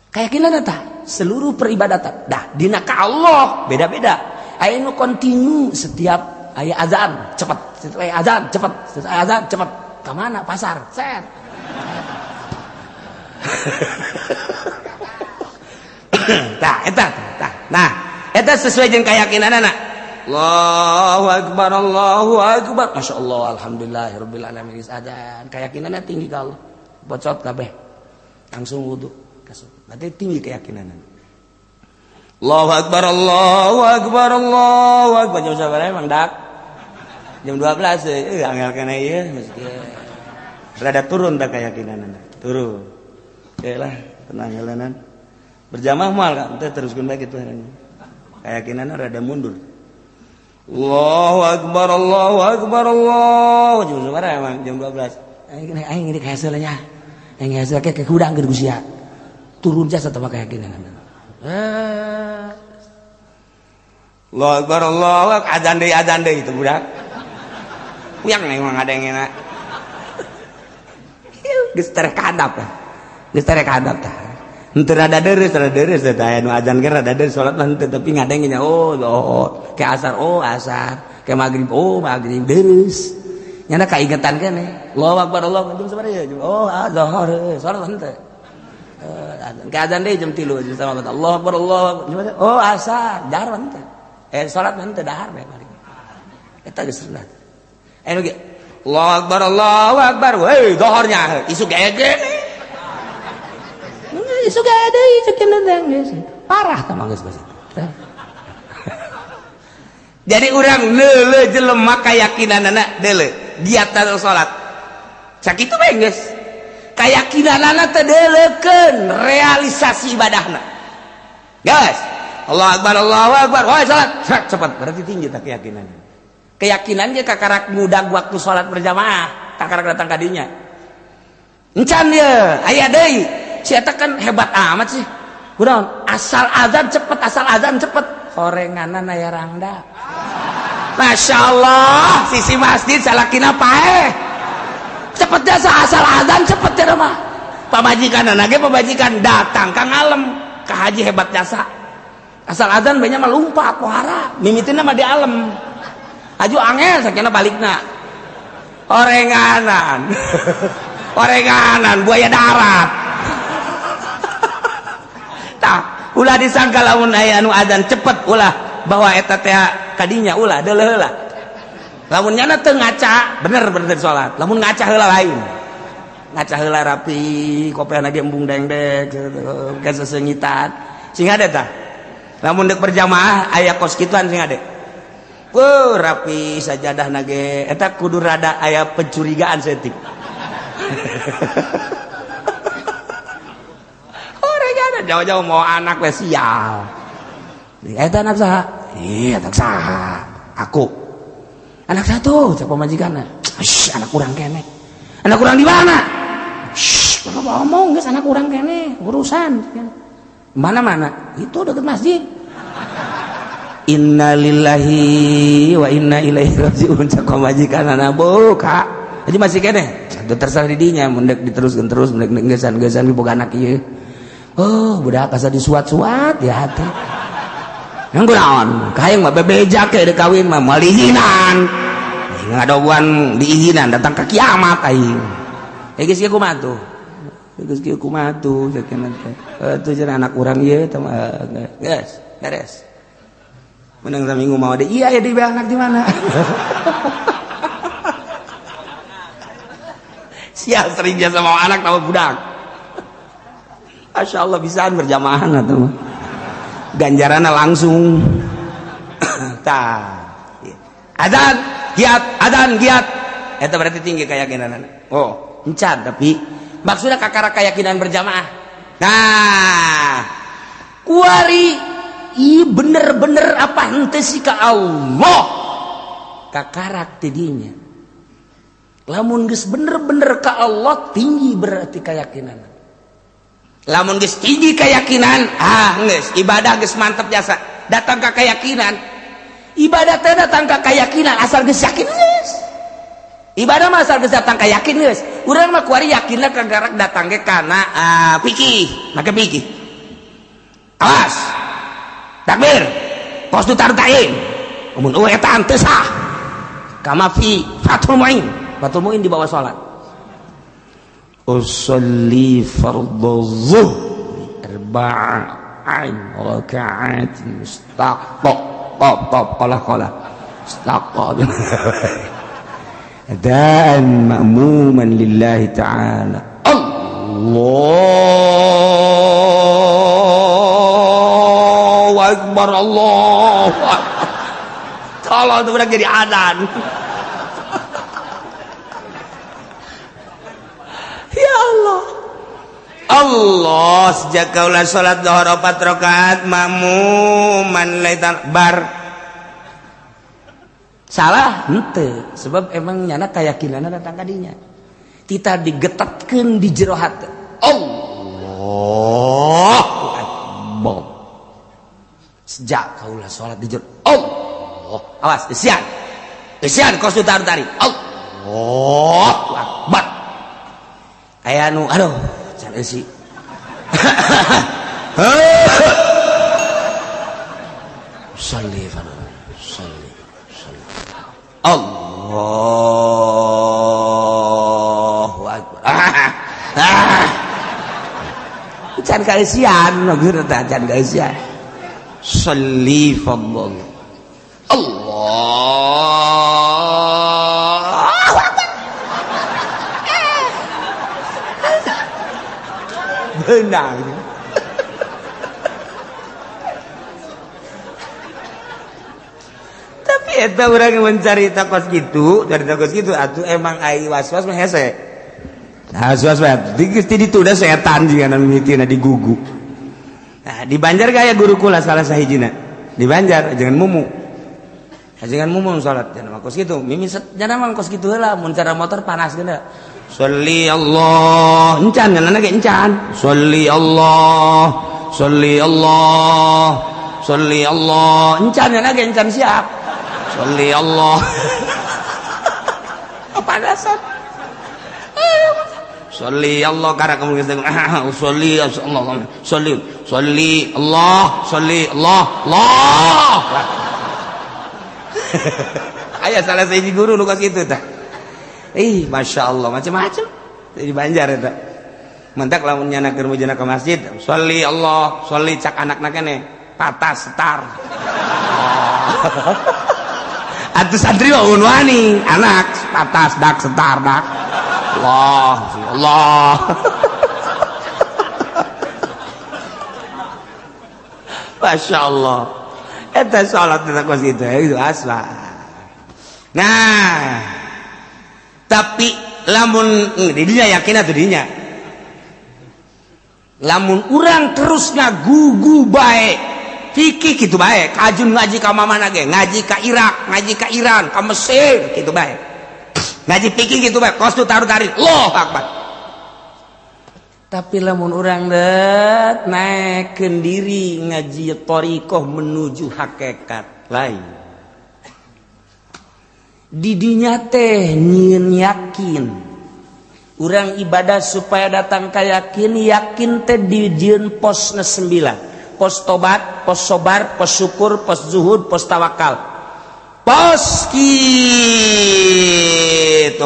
Keyakinannya tah seluruh peribadatan. Dah, dina ka Allah beda-beda. Aya nu kontinu setiap aya azan cepat, setiap aya azan cepat, setiap aya azan cepat. Ka mana? Pasar. Set. Tah, eta. Nah, eta sesuai jeung keyakinanna. Allahu akbar, Allahu akbar. Masyaallah, alhamdulillahirabbil alamin. Azan keyakinannya tinggi ka Allah. Bocot kabeh langsung wudu kasut berarti tinggi keyakinan Allahu akbar Allahu akbar Allahu akbar jam sabaraha emang dak jam 12 angel kana ieu mesti rada turun tak keyakinan turun lah tenang helanan berjamaah moal kan teh teruskeun bae kitu keyakinanna rada mundur Allahu akbar Allahu akbar Allah jam sabaraha emang jam 12 aing ini hasilnya yang hasil kayak hudang ke Gusia turun jasa sama keyakinan Allah akbar Allah azan deui itu budak yang memang ada yang enak geus terek hadap tah henteu rada deres tah anu azan ge rada deres salat mah henteu tapi ngadengnya oh kayak asar kayak maghrib deres nyana kaingetan keneh Allahu akbar Allah jam sabaraha oh zuhur salat henteu ka azan deui jam 3 jam sama Allahu akbar Allah oh asar dahar henteu salat henteu dahar bae balik eta geus sunat anu ge Allahu akbar weh zuhurnya isuk aya geuning isuk aya deui cek geus parah tah manggeus basa jadi urang leuleuh jelema kayakinanna deuleuh giatan salat sakitu bae geus kayakinanna teh deuleukeun realisasi ibadahna geus Allahu akbar woi salat cepat berarti tinggi tah keyakinan ge kakarak ngudag waktu salat berjamaah kakarak datang ka dinya encan ye aya deui si eta kan hebat amat sih kunaon asal azan cepet horenganan aya rangda Masya Allah sisi masjid salakina paeh cepet jasa asal azan cepet ya mah pamajikan datang ka ngalem ka haji hebat jasa asal azan banyak mah lumpat pohara mimitina mah di alam aju angel sakena balikna orenganan buaya darat tah ulah disangka lamun aya anu azan cepet ulah bahwa eta teh kadinya ulah deuleuh heula lamun nyana teu ngaca bener salat lamun ngaca heula lain ngaca heula rapi kopehna ge embung dengdek ke sesengitan sing ade tah lamun deuk berjamaah aya kos kituan sing ade rapi sajadahna ge eta kudu rada aya pencurigaan setik orangnya jauh-jauh mau anak we sial eta anak saha? Iya anak saha? Aku. Anak satu, cak pemajikanna. anak kurang kene. Anak kurang di mana? Ngomong guys, anak kurang kene urusan. Mana-mana? Itu dekat masjid. Innalillahi wa inna ilaihi rajiun. Cak majikan anak buka. Jadi masih kene. Terserah didinya mundek diteruskeun terus mundek gesan-gesan boga anak ieu. Oh, budak asa disuat-suat ya hati. Yang kunaon? Kaeng mah bebeja ke deuk kawin mah moal diizinan. Ngadobuan diizinan datang ke kiamat aing. Geus kieu kumaha tuh? Geus kieu kumaha tuh sakeuna teh. Atuh cenah anak urang ieu teh geus beres. Menang saminggu mau deh. Iya ya di anak di mana? Sia sering dia sama anak sama budak. Masya Allah bisaan berjamaah atau ganjarannya langsung. Adzan giat. Itu berarti tinggi keyakinan. Oh, encan tapi maksudnya kakara keyakinan berjamaah. Nah, kuari bener-bener apa henteu sih ka Allah kakarak tidinya. Lamun geus bener-bener ka Allah tinggi berarti keyakinan. Lamun geus tinggi keyakinan, geus ibadah geus mantep jasa. Datang ka keyakinan. Ibadah teh datang ka keyakinan asal geus yakin geus. Ibadah mah asal geus datang ka yakin geus. Urang mah kuari yakinna kagarak datang ge kana fikih, make fikih. Awas. Takbir. Qasdu tartain. Mun eta teu sah. Kama fi Fathul Muin. Fathul Muin di bawah salat. Usolli fardhu zuhri arba'an raka'at mustaqbal qala mustaqbal dan ma'muman lillahi ta'ala Allahu akbar Allahu akbar. Kalau itu udah jadi adzan. Ya Allah. Allah sejak kaulah salat zuhur 4 rakaat makmuman laitan bar. Salah henteu sebab emang nyana keyakinanna datang ka dinya. Kita digetatkeun di jero hate. Allahu akbar. Sejak kaulah salat di jero Allah. Awas isian. Isian qasdu tari. Allahu akbar. Aya anu aduh can eusi. Shalli Allahu akbar. Can kaisian ngeur teh can kaisian. Shalli fadl. Allahu akbar. Benar. Tapi eta urang mencari takos gitu, atuh emang ai was-was mah hese. Was-was bae. Di ditu da setan jiga anu mimitina digugu. Nah, di Banjar gaya guru kula salah sahijina. Di Banjar jangan mumu. Jangan mumu salat jangan kos kitu. Mimi jangan mah kos kitu heula mun cara motor panas geuna. Sholli Allah encan nana ge encan. Sholli Allah encan nana ge encan siap. Sholli Allah. Panasan. Sholli Allah karena kamu kita sholli Allah sholli Allah. Aya salah sahiji guru nu kos kitu tah. Masya Allah macam-macam di Banjar eta. Mentak lamun nyana keur mujana ka masjid, sholli Allah, sholli cak anakna kene patah setar. Atuh santri mah wani anak patah dak setar dak. Allah. Masya Allah. Eta salat eta kos kitu itu asla. Nah, tapi lamun didinya yakin atau didinya lamun urang terus ngagugu bae fikih gitu bae kajun ngaji ka mamana ge ngaji ka Irak ngaji ka Iran ka Mesir gitu bae ngaji fikih gitu bae kos tu tarik Allahu Akbar. Tapi lamun urang dek naikkeun diri ngaji thariqah menuju hakikat lain. Di dinya teh nyieun yakin. Urang ibadah supaya datang ka yakin teh dijieun posna 9. Pos tobat, pos sobar, pos syukur, pos zuhud, pos tawakal. Pos kitu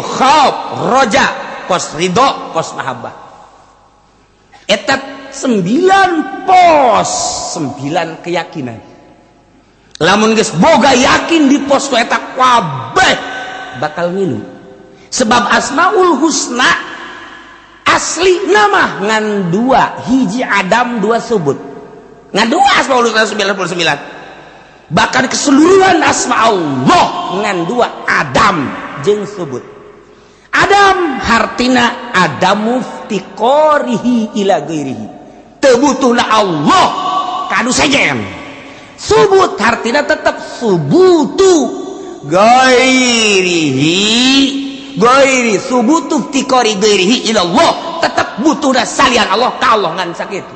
khauf, roja, pos ridho, pos mahabbah. Eta 9 pos, 9 keyakinan. Lamun geus boga yakin di pos eta kabeh bakal ngilu. Sebab Asmaul Husna asli nama ngan 2, hiji Adam 2 subut. Ngan 2 Asmaul Husna 99. Bahkan keseluruhan asma Allah ngan 2 Adam jeung subut. Adam hartina Adamu ftiqorihi ila ghairihi. Teu butuhna Allah kanu sejen. Subut hartina tetap subutu ghairi subutu ftiqori ghairihi ila Allah, tetap butuhna salian Allah ka Allah ngan sakitu.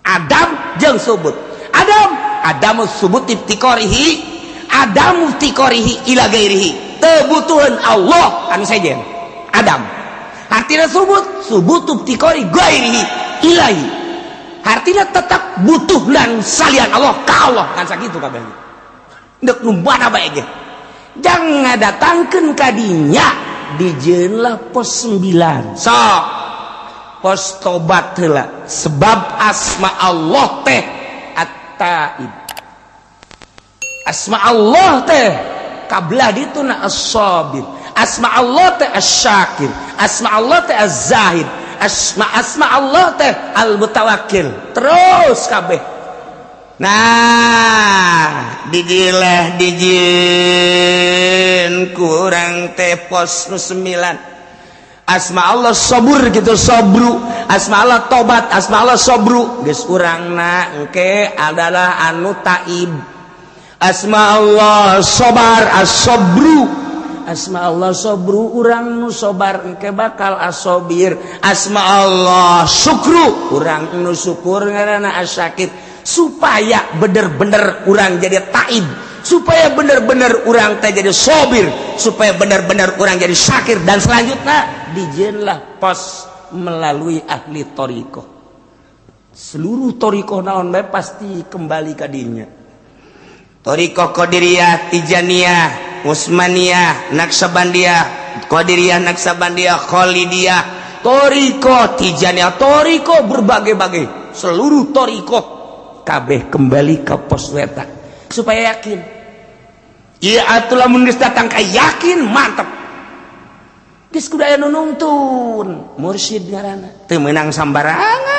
Adam jeung subut. Adamu subut ftiqorihi, Adamu ftiqorihi ila ghairihi. Kebutuhan Allah anu sejen Adam artinya subut tubtikori ghairihi ilahi artinya tetap butuh dan salian Allah ka Allah kan sakitu kabeh deuk nu mana bae ge jangan datangkeun ka dinya dijieun lah pos 9 sok pos tobat heula sebab asma Allah teh at-taib asma Allah teh kablah dituna as-sabir, asma Allah teh as-syakir, asma Allah teh az-zahid, asma Allah teh al-mutawakkil. Terus kabeh. Nah, dijieun kurang teh pos nu 9. Asma Allah sabur gitu sabru, asma Allah tobat, asma Allah sabru. Geus urangna engke adalah anu taib. Asma Allah sobar as-sabru, asma Allah sabru urang nu sobar engke bakal as-sabir. Asma Allah syukru urang nu syukur ngaranna as-syakir. Supaya bener-bener urang jadi taib, supaya bener-bener urang teh jadi sabir, supaya bener-bener urang jadi syakir, dan selanjutnya dijieunlah pos melalui ahli thariqah. Seluruh thariqah naon bae pasti kembali ka dinya. Thariqah Qadiriyah, Tijaniyah, Utsmaniyah, Naqsabandiyah, Qadiriyah, Naqsabandiyah, Khalidiyah, Thariqah Tijaniyah, thariqah berbagai-bagai. Seluruh thariqah kabeh kembali ke pos eta supaya yakin. Ieu atuh lamun geus datang ka yakin mantep. Geus kudu aya nu nuntun, mursyid ngaranna. Teu meunang sambarangan.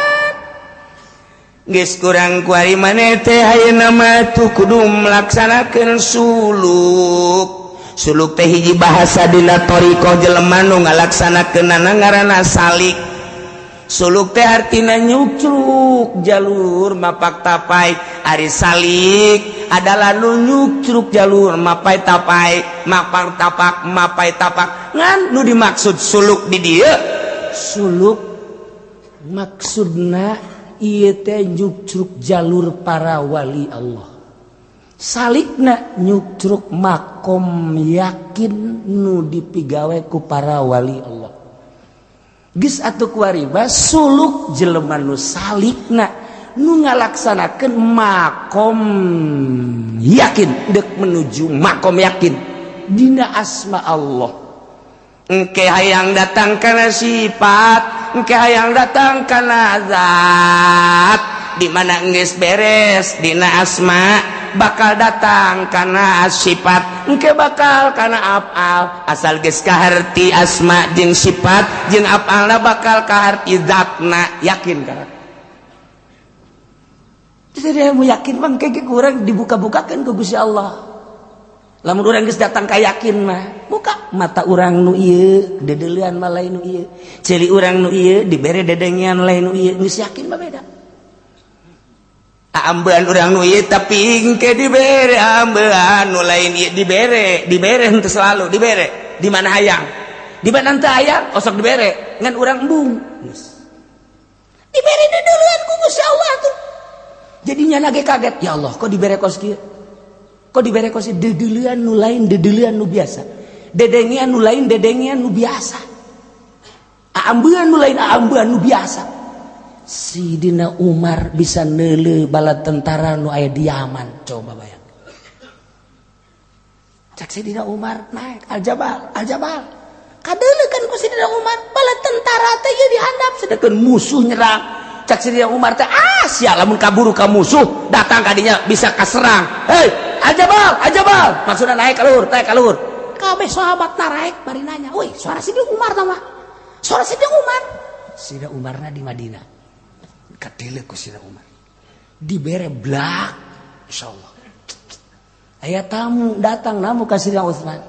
Geus kurang kuari maneh teh ayeuna mah tu kudu melaksanakeun suluk teh hiji bahasa dina thariqah jelema nu ngalaksanakeunana ngaranna salik. Suluk teh artina nyucruk jalur mapak tapai. Ari salik adalah nu nyucruk jalur mapai tapai, mapak tapak mapai tapak. Ngan nu dimaksud suluk di dieu suluk maksudna ieu teh nyucruk jalur para wali Allah. Salikna nyucruk makom yakin nu dipigawe ku para wali Allah. Geus atuh kuari bas suluk jelema nu salikna nu ngalaksanakeun makom yakin deuk menuju makom yakin dina asma Allah. Engke hayang datang kana sifat, engke hayang datang kana zat, di mana geus beres dina asma bakal datang kana sifat, engke bakal kana afal. Asal geus kaharti asma jeung sifat jeung afalna bakal kaharti zatna, yakin kana. Jadi mau yakin mah engke kurang dibuka-bukakeun ku Gusti Allah. Lamun urang geus datang ka yakin mah buka mata urang nu ieu dedeulean mah lain nu ieu, ceuli urang nu ieu dibere dedengian lain nu ieu, geus yakin mah beda. Ambean urang nu ieu tapi engke dibere ambean nu lain ieu dibere henteu selalu dibere. di mana hayang di mana teu hayang osok dibere ngan urang embung dibere deuleun ku Gusti Allah tuh jadinya nage kaget ya Allah kok dibere kos kieu kok dibere kos deuleun nu lain deuleun nu biasa dedengian nu lain dedengian nu biasa aambeun nu lain aambeun nu biasa Sidina Umar bisa neuleuh bala tentara nu aya di Yaman coba bayang cak Sidina Umar naik aljabal kadeuleuh kan ku Sidina Umar bala tentara teh ieu dihandap sedangkeun musuh nyerang cak Sidina Umar teh sia lamun kaburu ka musuh datang ka dinya bisa kaserang hei aljabal maksudna naik ka luhur kabeh sahabat naik bari nanya euy suara Sidina Umar tah mah suara Sidina Umarna di Madinah kadeuleuh ku Sidina Umar dibere blak insyaallah aya tamu datang namu ka Sidina Utsman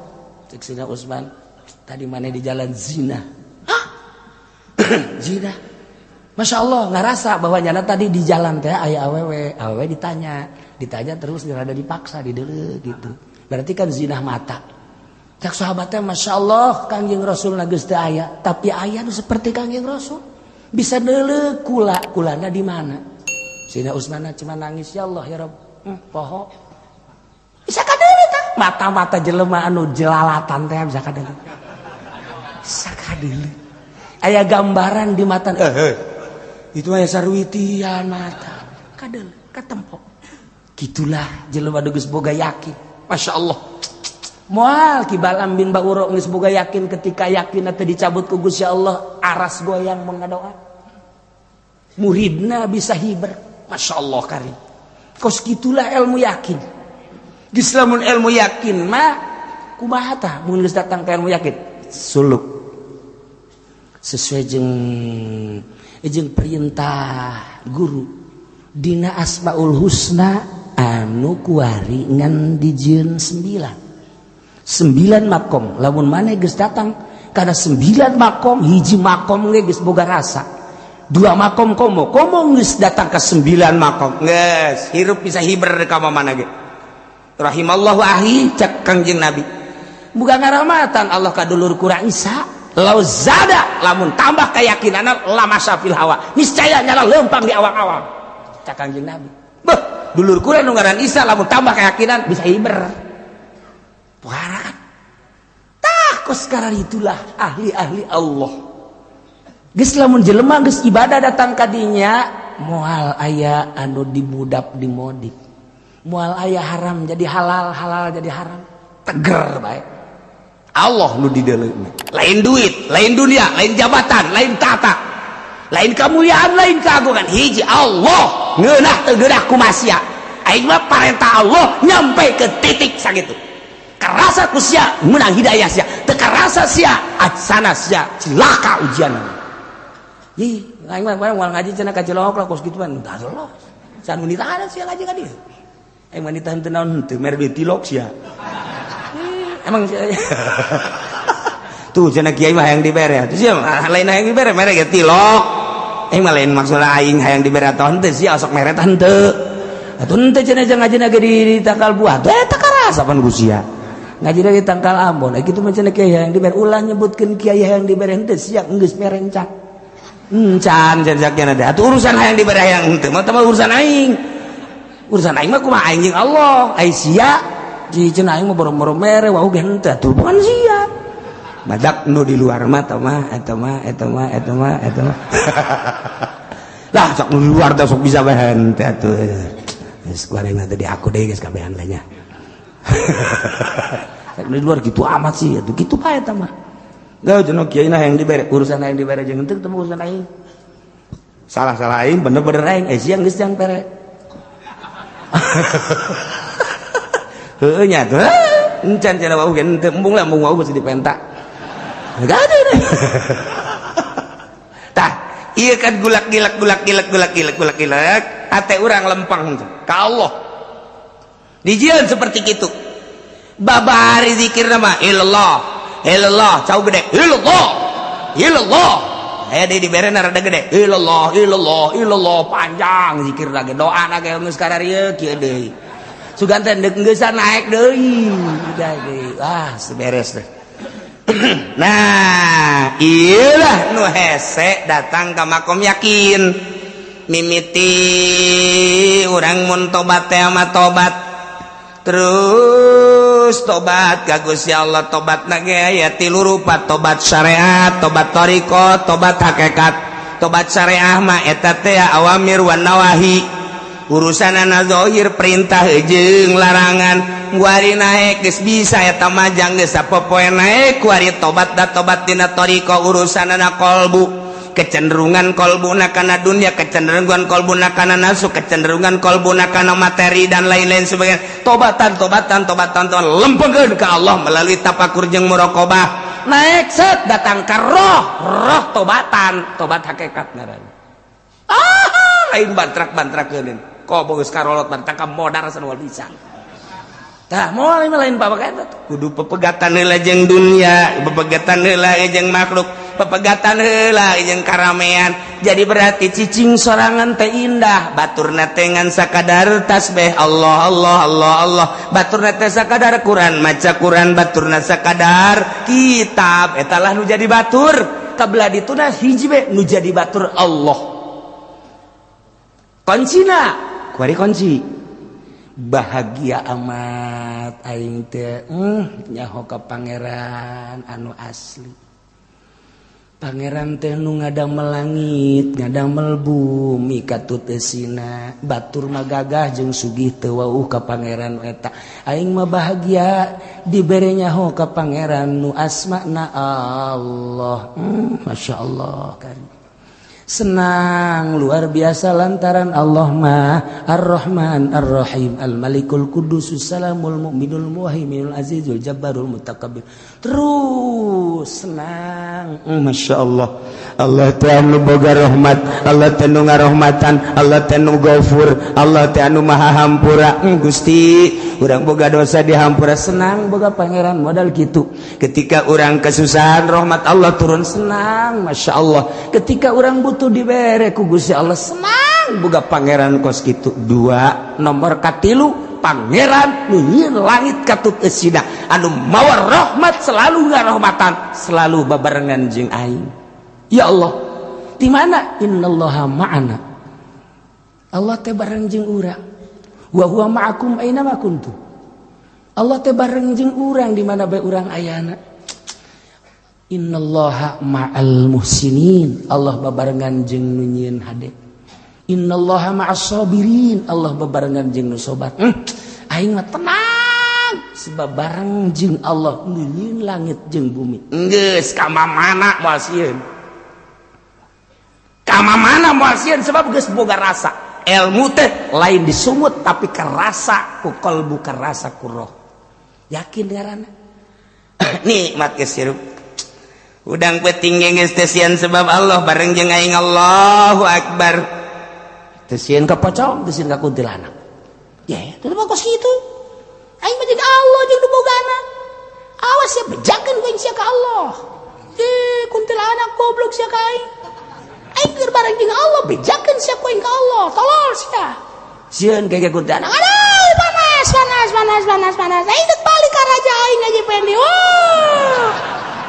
cek Sidina Utsman tadi mana di jalan zina hah zina Masya Allah ngarasa bahwa nyana tadi di jalan teh aya awewe ditanya terus dirada dipaksa dideuleuh gitu berarti kan zina mata cek sahabatnya Masya Allah Kangjeng Rasul geus teu aya tapi aya nu seperti Kangjeng Rasul bisa deuleuh kulana di mana Sidina Utsman cuma nangis ya Allah ya Rabb poho bisa kadeuleuh tah mata-mata jelema anu jelalatan teh bisa kadeuleuh aya gambaran di mata itu aya sarwitian mata kadeuleuh katempo gitulah jelema geus boga yakin Masya Allah moal Ki Balam bin Ba'uro geus boga yakin ketika yakin teh dicabut ku Gusti Allah aras goyang mun ngadoa muridna bisa hiber Masya Allah karim kos gitulah ilmu yakin geus lamun ilmu yakin mah kumaha tah mun geus datang ka ilmu yakin suluk sesuai jeung perintah guru dina Asmaul Husna anu kuari ngan dijieun 9 makom lamun maneh geus datang kana 9 makom hiji makom ge geus boga rasa 2 makom komo geus datang ka 9 makom geus hirup bisa hiber ka mana ge rahimallahu ahi cak Kangjeng Nabi muga ngaramatan Allah ka dulur kurang Isa lau zada lamun tambah keyakinanna lama syafil hawa niscaya nyala lempang di awang-awang cak Kangjeng Nabi beuh dulur kurang nu ngaran Isa lamun tambah keyakinan bisa hiber puara kan takut sekarang itulah ahli-ahli Allah geus lamun jelema geus ibadah datang kadinya moal aya anu dimudap dimodif moal aya haram jadi halal jadi haram teger bae Allah nu di dalamnya lain duit lain dunia lain jabatan lain tata lain kemuliaan lain keagungan hiji Allah ngeunah teu geunah ku masia aing mah parentah Allah nyampe ke titik sakitu kerasa ku sia menang hidayah sia teu karasa sia acsana sia cilaka ujian ih aing mah moal ngaji cenah ka Cilok lah kos gituan tah lolos can mun ditahan sia ngaji ka dieu aing mah ditahan teu naon teu mere tilok sia emang sia tuh cenah kiai mah hayang dibere tuh sia lain hayang dibere mere ge tilok aing mah lain maksud aing hayang dibere atau henteu sia sok mere tah henteu atuh henteu cenah ngajina ge di tangkal buah teh teu karasa pan ku sia ngaji dari tangkal Ambon gitu macam kiai yang diber ulah nyebutkan kiai yang diber henteu siap geus merencak can jakna ada atuh urusan hayang diber hayang henteu mah urusan aing mah kumaha aing jeung Allah ai sia ji cenah aing mah boro-boro mere wau ge henteu atuh bukan sia badak nu di luar mah eta mah lah sok nu luar teh sok bisa bae henteu atuh geus kuareng teh di aku deui geus kabehan lah nya di luar gitu amat sih itu gitu bae eta mah da cenah kiai nah yang dibere urusan yang dibere jeung henteu teh urusan aing salah aing bener-bener aing sia geus jang pere heuh nya tuh encan cenah wau ge henteu embung lah embung wau geus dipentak enggak ada tah ieu kan gulak ate urang lempang ka Allah dijieun seperti gitu babari zikir nama ilallah cau gede ilallah aya di dibere rada gede ilallah panjang zikir lagi doa na ge geus kararieu kieu deui sugan teh geus naik deui udah deui seberes teh Nah iyalah nu hese datang ke makom yakin mimiti urang mun tobat teh mah tobat terus tobat ka Gusti Allah. Tobat ge aya 3 rupa, tobat syariat, tobat thariqah, tobat hakikat. Tobat syariah mah eta teh awamir wan nawahi, urusanana zahir perintah jeung larangan. Guari naik geus bisa eta majang geus sapopoe naik kuari tobat da tobat dina thariqah urusanana qalbu. Kecenderungan kolbuna kana dunia, kecenderungan kolbuna kana nafsu, kecenderungan kolbuna kana materi dan lain-lain sebagainya. Tobatan lempengkeun ka Allah melalui tafakur jeung muraqabah. Naik set datang ka roh tobatan, tobat hakikat ngaranna. Lain bantrak-bantrakeun. Ko bogeus karolot bantrak ka modar sanwal bisa. Tah moal lain babagaeun kudu pepegatan heula jeung dunia, pepegatan heula jeung makhluk, pepegatan heula jeung karamean. Jadi berarti cicing sorangan teh indah, baturna teh ngan sakadar tasbih Allah Allah Allah Allah, baturna teh sakadar Quran, maca Quran, baturna sakadar kitab. Eta lah nu jadi batur. Kabelah dituna hiji we nu jadi batur Allah. Kuncina, kuari kunci. Bahagia amat aing teh nyaho ka pangeran anu asli. Pangeran teh nu ngadamel langit, ngadamel bumi katuteusina. Batur mah gagah jeung sugih teu wauh ka pangeran eta. Aing mah bahagia dibere nyaho ka pangeran nu asmana Allah. Masyaallah kan. Senang luar biasa lantaran Allah mah Ar-Rahman Ar-Rahim Al-Malikul Qudusus Salamul Mu'minul Muhaiminul Azizul Jabbarul Mutakabbir. Terus senang. Masya Allah. Allah teh anu boga rahmat, Allah teh nu ngarahmatan, Allah teh nu Ghafur, Allah teh anu maha hampura. Gusti urang boga dosa dihampura, senang boga pangeran modal kitu. Ketika urang kesusahan rahmat Allah turun, senang Masya Allah. Ketika urang butuh dibere ku Gusti Allah, senang boga pangeran kos kitu. 2 nomor katilu pangeran nu nyieun langit katuteusina anu mawa rahmat, selalu ngarahmatan, selalu babarengan jeung aing. Ya Allah, di mana? Innallaha ma'ana. Allah teh bareng jeung urang. Wa huwa ma'akum aina ma kuntum. Allah teh bareng jeung urang di mana bae urang ayana. Innallaha ma'al muhsinin. Allah babarengan jeung nu nyieun hade. Innallaha ma'as sabirin. Allah babarengan jeung nu sobat. Aing mah tenang sebab bareng jeung Allah nu nyieun langit jeung bumi. Geus ka mana moal sieun. Kamana moal sieun sebab geus boga rasa. Ilmu teh lain disumut tapi kerasa ku qalbu, kerasa ku roh. Yakin ngaranna. Nikmat geus hirup. Udang peuting geus teh sieun sebab Allah bareng jeung aing Allahu Akbar. Teu sieun ka pocong, teu sieun ka kuntilanak. Ya, teu bagus kitu. Aing mah jeung Allah jeung nu bogana. Awas ya bejakeun ku aing sia ka Allah. Kuntilanak goblok sia ka aing. Aing keur bareng jeung Allah bejakeun sia ku aing ka Allah. Tolol sia. Sieun kayak kuntilanak. Aduh, panas. Aing teu balik ka raja aing aja pendi.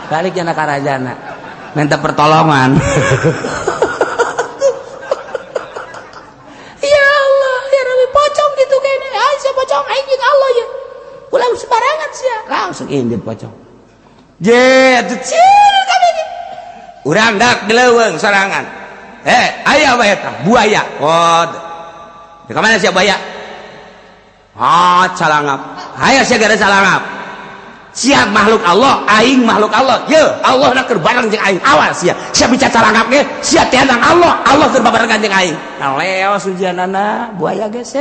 Balik jana ka rajana. Minta pertolongan. Ya Allah, ya Rabbi pocong gitu kene. Aing sia pocong aing jeung Allah ya. Ulah sembarangan sia. Langsung indit pocong. Atuh cieu kabeh. Urang dak dileuweung sorangan. Aya bae eta buaya. Oh. Di mana sia buaya? Calangap. Aya sia gara calangap. Sia makhluk Allah, aing makhluk Allah. Ye, Allah na keur bareng jeung aing. Awas sia. Sia bicara calangap ge, sia teh Allah. Allah keur barengan jeung aing. Leos ujianana buaya geus.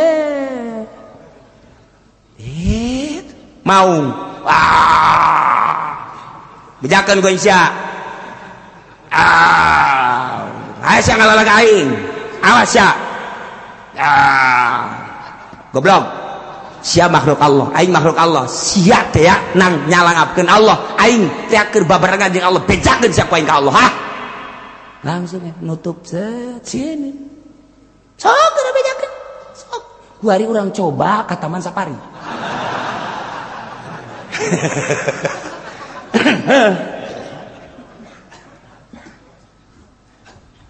Maung. Bejakeun ku sia. Ayo sia ngalalag aing. Awas sia. Goblok. Sia makhluk Allah, aing makhluk Allah. Sia teh ya nang nyalangapkeun Allah. Aing teh keur babarengan jeung Allah. Bejakeun sia ku aing ka Allah, ha? Langsung nutup sini. Sok keur bejakeun. Sok. Kuari urang coba ka Taman Safari.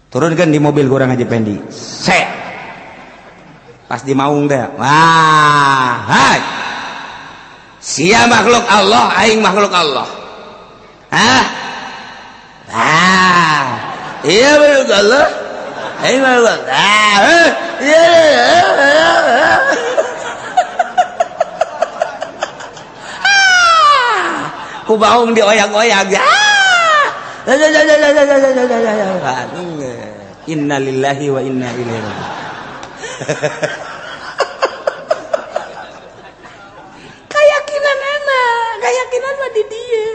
turunkan di mobil kurang Haji Pendi. Pas di maung teh. Wah, hai. Sia makhluk Allah, aing makhluk Allah. Hah? Ah. Iya makhluk Allah. Aing makhluk Allah. Ah. Iya. Ku baung dioyak-oyak. Innalillahi wa inna ilaihi raji'un. Keyakinan mah di dieu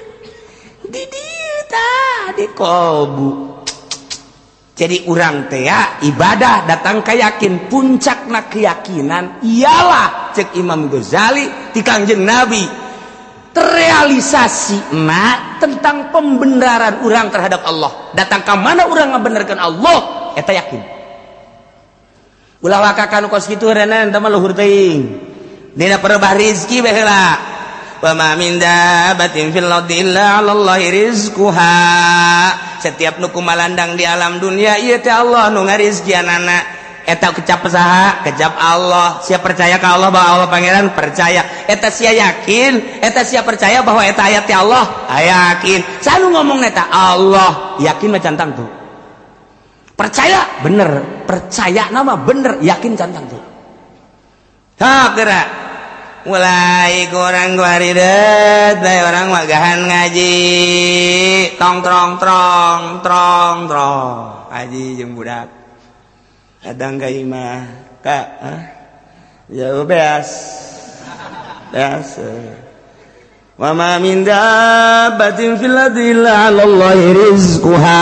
tah di kolbu. Jadi urang teh ya ibadah datang keyakin, puncakna keyakinan ialah cek Imam Ghazali ti Kangjeng Nabi terrealisasi tentang pembenaran urang terhadap Allah. Datang ke mana urang ngabenerkeun Allah eta yakin. Ulah wakakan kos kitu renan teh mah luhur teuing. Dina perebah rezeki baheula. Wa ma min dabbatin fil ardi illa 'alallahi rizquha. Setiap nu kumalandang di alam dunia ieu teh Allah nu ngarizkianana. Eta kecap saha? Kecap Allah. Sia percaya ka Allah bahwa Allah pangeran percaya. Eta sia yakin, eta sia percaya bahwa eta ayat ti Allah. Yakin. Sanu ngomong eta Allah, yakin mah cantang tuh. Percaya bener, percaya nama bener, yakin cantang tuh. Ha gerak. Mulai kurang guaridet, bae orang magahan ngaji, tong trong ngaji jeung budak. Kadang ka imah, Kak, jauh beas. Wa ma min dabbatin fil ardi illa 'alallahi rizquha.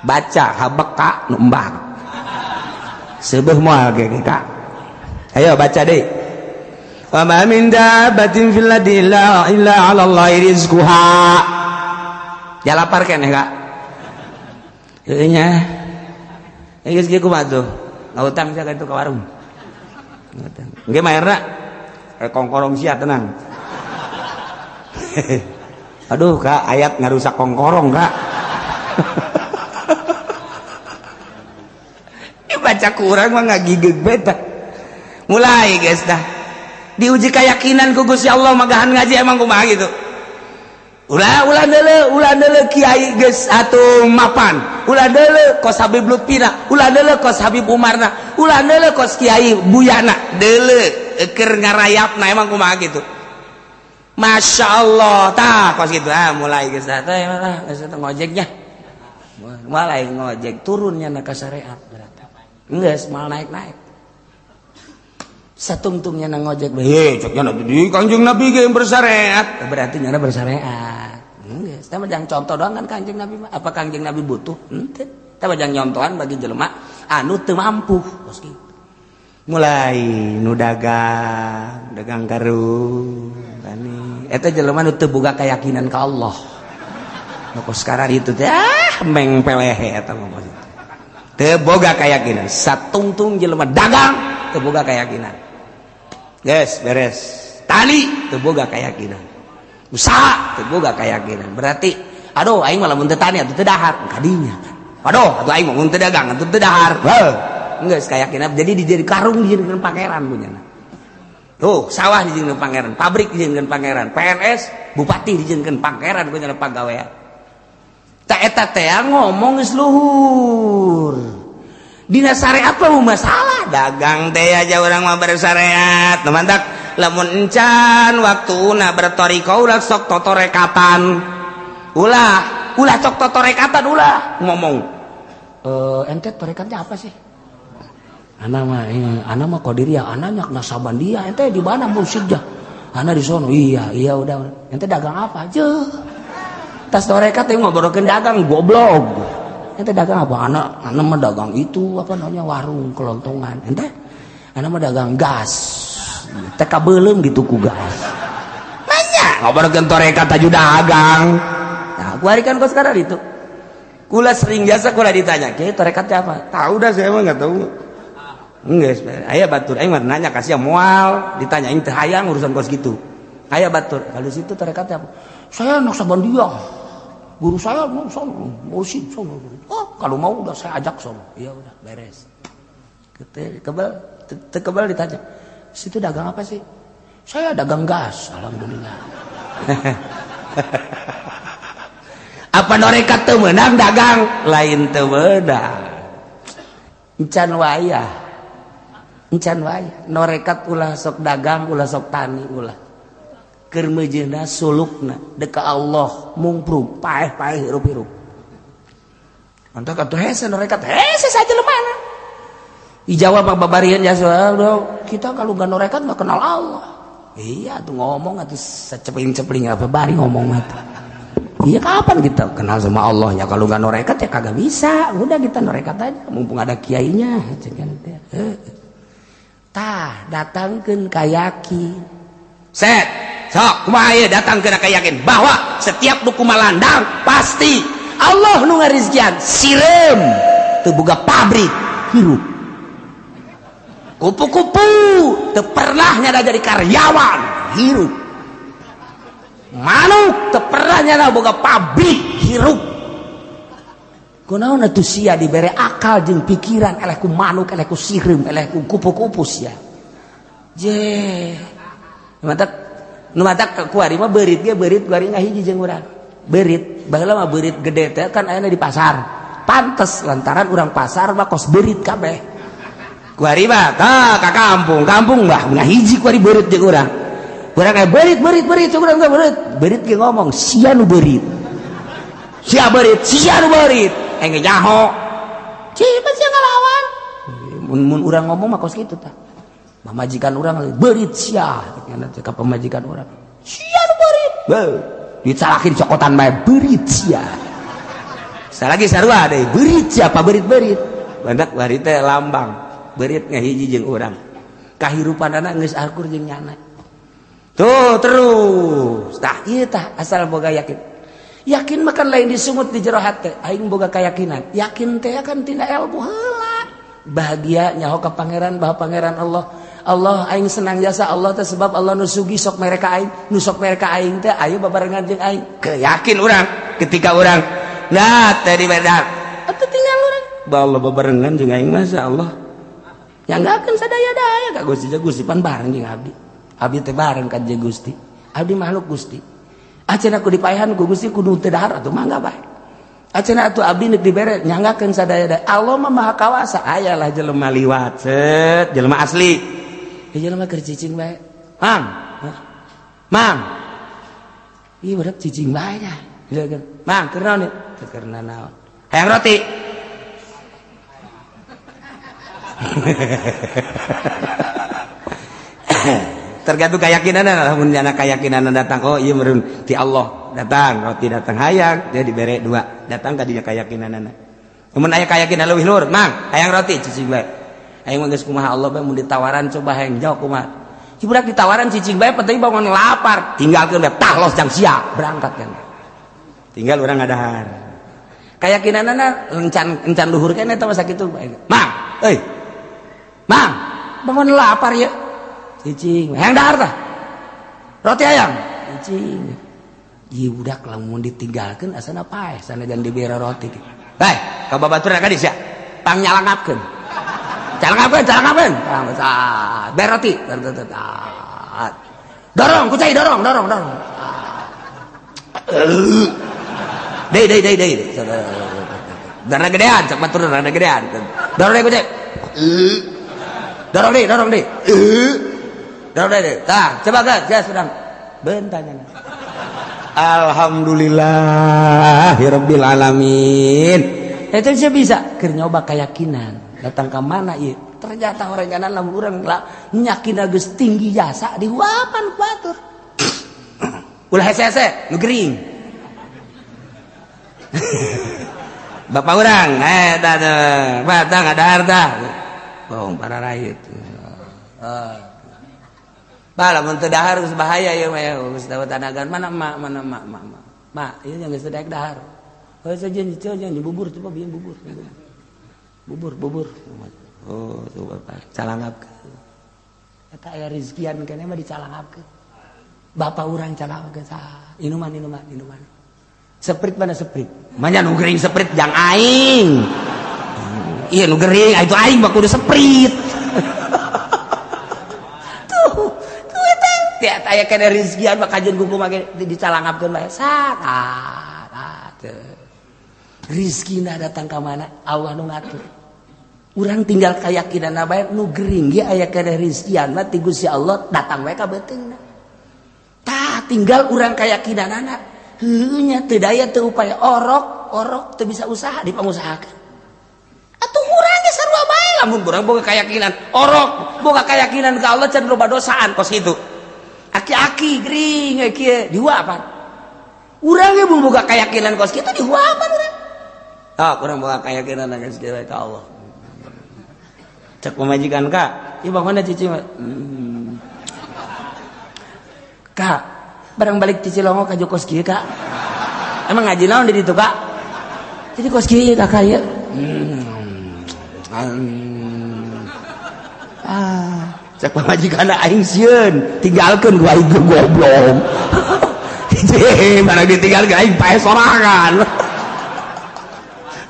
Baca habeka nu embang. Seubeuh moal ge Kak. Ayo baca deh. Wa ma min dabbatin fil ardi illa 'alallahi rizquha. Jalapar keneh Kak. Heuh nya. Geus kieu kumaha tuh? Ngautang sia ka itu ka warung. Ngautang. Engge maerna kongkorong sia tenang. Aduh Kak, ayat ngarusak kongkorong Kak. Baca kurang mah ngagigeg beta. Mulai guys dah diuji keyakinan ku Gusti Allah magahan ngaji emang kumaha gitu. Ulah deuleu kiai geus atuh mapan. Ulah deuleu kos Habib Lutfina, ulah deuleu kos Habib Umarna, ulah deuleu kos Kiai Buyana, deuleu keur ngarayapna emang kumaha gitu. Masya Allah tah kos gitu. Mulai geus dah teh geus ngojeknya. Mulai ngojek turunnya na ka syariat berarti. Geus mal naik-naik. Satungtungnya nang ngojek ceknya di Kanjeng Nabi ge bersyariat berarti nyana bersyariat. Geus teh mah jang contoh doang kan Kanjeng Nabi mah. Apa Kanjeng Nabi butuh? Henteu. Teh mah jang nyontohan bagi jelema anu teu mampu. Kos kitu. Mulai nu dagang karung tani eta jelema nu teu boga keyakinan ka Allah. Nu kos sekarang itu teh meng pelehe eta mah kos. Teu boga keyakinan. Satungtung jelema dagang teu boga keyakinan. Guys, beres. Tani teu boga keyakinan. Usaha teu boga keyakinan. Berarti aduh aing mah lamun teu tani atuh teu dahar kadinya kan. Aduh atuh aing mah mun teu dagang atuh teu dahar. Geus keyakinan jadi dijadi karung dijadikeun pangeran punyana. Tuh, sawah dijadikeun pangeran, pabrik dijadikeun pangeran, PNS, bupati dijadikeun pangeran punyana pagawean. Tak eta teh ngomong geus luhur. Dina syariat mah masalah dagang teh aja urang mah bersyariat. Mantak lamun encan waktuna bertoriko ulah sok totorekatan. Ulah sok totorekatan ulah ngomong. Ente torekatnya apa sih? Ana mah Qadiriyah, ana nyak Nasabandia. Ente di mana mursyidnya? Ana di sono. Iya udah. Ente dagang apa aja? Tas torekat teh ngobrolkeun dagang goblok. Ente dagang apa? Anak mah dagang itu apa namanya warung kelontongan. Ente anak mah dagang gas. Teh kabeulem gitu ku gas. Nanya ngobrolkeun torekat aju dagang. Nah, ku harikan kos sekarang itu. Kula sering biasa kula ditanya, "Kiai torekatnya apa?" Tahu dah saya mah enggak tahu. Geus, aya batur aing mah nanya ka sia moal ditanyain teh hayang urusan kos gitu. Aya batur, kalau situ torekatnya apa? Saya Naksabandia. Guru saya sono, mursyid sono. Oh, kalau mau udah saya ajak sono. Ya udah beres. Kebal ditanya. Situ dagang apa sih? Saya dagang gas, alhamdulillah. Apa norekat teu meunang dagang? Lain teu meunang. Encan wayah. Norekat ulah sok dagang, ulah sok tani ulah. Keur meujeuna sulukna deka Allah mungprug paeh-paeh hirup-hirup. Antak atuh hese norekat hese saja lemana. Dijawab babarian ya soal kita kalau gak norekat gak kenal Allah. Iya tuh ngomong atuh secepling-cepling apa bari ngomong mata. Iya kapan kita kenal sama Allah ya kalau gak norekat ya kagak bisa. Udah kita norekat aja mumpung ada kiainya. Tah datangkeun ka yakin. Set sok kumaha ieu datangkeun ka yakin bahwa setiap nu kumalandang pasti Allah nu ngarizkian sireum teu boga pabrik hirup. Kupu-kupu teu pernah nyada jadi karyawan hirup. Manuk teu pernah nyada boga pabrik hirup. Kunaon atuh sia dibere akal jeung pikiran eleh ku manuk eleh ku sireum eleh ku kupu-kupu sia. Je. Nu matak kuari mah beurit ge beurit kuari ngahiji jeung urang. Beurit baheula mah beurit gede teh kan aya di pasar. Pantes lantaran urang pasar mah kos beurit kabeh. Kuari mah ka kampung mah ngahiji kuari beurit jeung urang. Urang kayak beurit urang teh beurit ge ngomong sia nu beurit. Sia nu beurit. Engge nyaho. Cipa sia ngalawan. Mun urang ngomong mah kos kitu tah. Majikan orang berit sia ka pemajikan orang sia nu berit dicalakin cokotan bae berit sia salagi sarua deui berit siapa berit bandak bari teh lambang berit ngahiji jeung urang kahirupanana geus akur jeung nyana tuh terus tah ieu tah asal boga yakin makan lain disungut di jero hate aing boga kayakinan yakin teh kan tina ilmu heula bahagia nyaho ka pangeran bahwa pangeran Allah aing senang jasa Allah teh sebab Allah nu sugi sok mereka aing nu sok mereka aing teh aya babarengan jeung aing keyakin urang ketika urang nah teh dibedak atuh tinggal urang ba Allah babarengan jeung aing masyaallah nyanggakeun sadaya-daya ka Gusti pan bareng jeung abdi teh bareng ka jeung Gusti abdi makhluk Gusti aceuna ku dipaehan ku Gusti kudu teu dahar atuh mangga bae aceuna atuh abdi neuk dibere nyanggakeun sadaya-daya Allah mah maha kawasa ayalah jelema liwat set jelema asli jelema keur cicing bae. Mang. Ieu budak cicing bae dah. Mang, keur naon ieu? Keur naon? Hayang roti. Tergantung keyakinanna, lamun nya keyakinanna datang oh ieu meureun ti Allah, datang roti datang hayang, dia dibere 2. Datang ka dinya keyakinanna. Mun aya keyakinan leuwih luhur, Mang, hayang roti cicing bae. Aing mah geus kumaha Allah bae mun ditawaran coba hayang jawab kumaha. Ci budak ditawaran cicing bae penting bangun lapar, tinggalkeun bae tahlos jang sia berangkat kan. Tinggal urang ngadahar. Kayakinanna encan luhur keneh eta mah sakitu bae. Mang, euy. Mang, bangun lapar ya. Cicing, hayang dahar tah. Roti hayang. Cicing. Ieu budak lamun ditinggalkeun asana paeh sanajan dibere roti. Bae, ka babaturan ka dieu sia. Pang nyalangapkeun. Calangapkeun. Beroti. Dorong, kucai dorong. Dei. Darah gedean, cak batur darah gedean. Dorong deh kucai. Dorong deh. Dorong deh. Tah, coba gas sedang. Bentanya. Alhamdulillahirabbil alamin. Itu bisa keur nyoba keyakinan. Datang ke mana ieu ternyata orangana lamun urang nyakin geus tinggi jasa dihuapan ku batur ulah hese-hese nu gering bapak urang eta teh batang adahar tah bohong para rakyat lamun teu dahar geus bahaya ieu mah geus dawet anagan mana mak ieu yang geus daek dahar sejen bubur coba bieu bubur oh tuh bapak calangapkeun eta aya rezkian keneh mah dicalangapkeun bapak urang calangapkeun inuman Seprit mana seprit? Manya nu gering seprit jang aing. Iya nu gering itu aing mah kudu seprit. Tuh eta aya kana rezekian mah kajen kuku mah dicalangapkeun bae sat. Rezekina datang ka mana? Allah nu ngatur. Urang tinggal keyakinan bae nu gering ge aya kana rezekian mah ti Gusti Allah datang wae ka beuteungna. Tah tinggal urang keyakinanana. Heuh nya teu daya teu upaya orok teu bisa usaha dipangusahakeun. Atuh urang ge sarua bae lamun urang boga keyakinan orok, boga keyakinan ka Allah can loba dosaan kos kitu. Aki-aki gering kieu dihuapan. Urang ge boga keyakinan kos kitu dihuapan urang. Urang boga keyakinan geus kieu ka Allah. Cek pamajikan Kak, ieu mana cici mah? Kak, barang balik di Cilongo ka kos kieu Kak. Emang ngaji naon di ditu Kak? Jadi kos kieu Kak ya. Cek pamajikan aing sieun, tinggalkeun gua ieu goblok. Hiji barang ditinggal aing pae sorangan.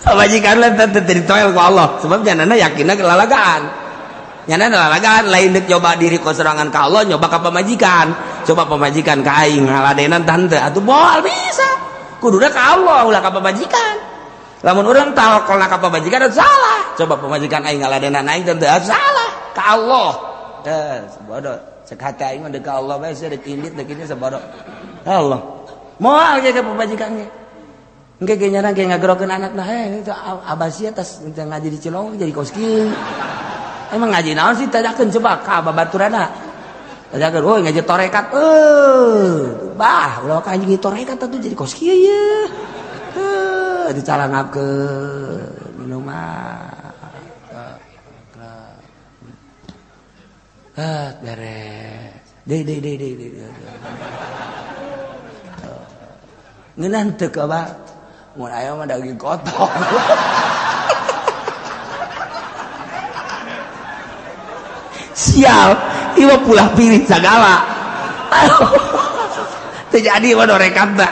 Pamajikan lah teu ditoel ku Allah, sebab janana yakinna kelalagaan. Nyana lalagaan lain dek nyoba diri ku sorangan ka Allah, nyoba ka pamajikan. Coba pamajikan ka aing ngaladenan tante atuh moal bisa. Kuduna ka Allah ulah ka pamajikan. Lamun urang tawakkalna ka pamajikan salah. Coba pamajikan aing ngaladenan aing tante salah ka Allah. Sebodoh cek hati aing mah deuk ka Allah bae sedek indit deuk ini sebodoh. Allah. Moal ge ka pamajikan ge. Engke ge nyana ge ngagerokeun anakna itu abah sia tas ngaji di Cilongo jadi kos kieu. Emang ngaji naon sih tadakeun coba ka babaturana. Tadakeun oh ngaji torekat bah ulah ka ngaji torekat atuh jadi kos kieu ye. Dicalangapkeun minuman. Beres. Dei. Ngeunaan teu ka ba? Mun aya mah daging kotor. Sial, ieu pulah pilih sagala. Teu jadi mah dorekatna.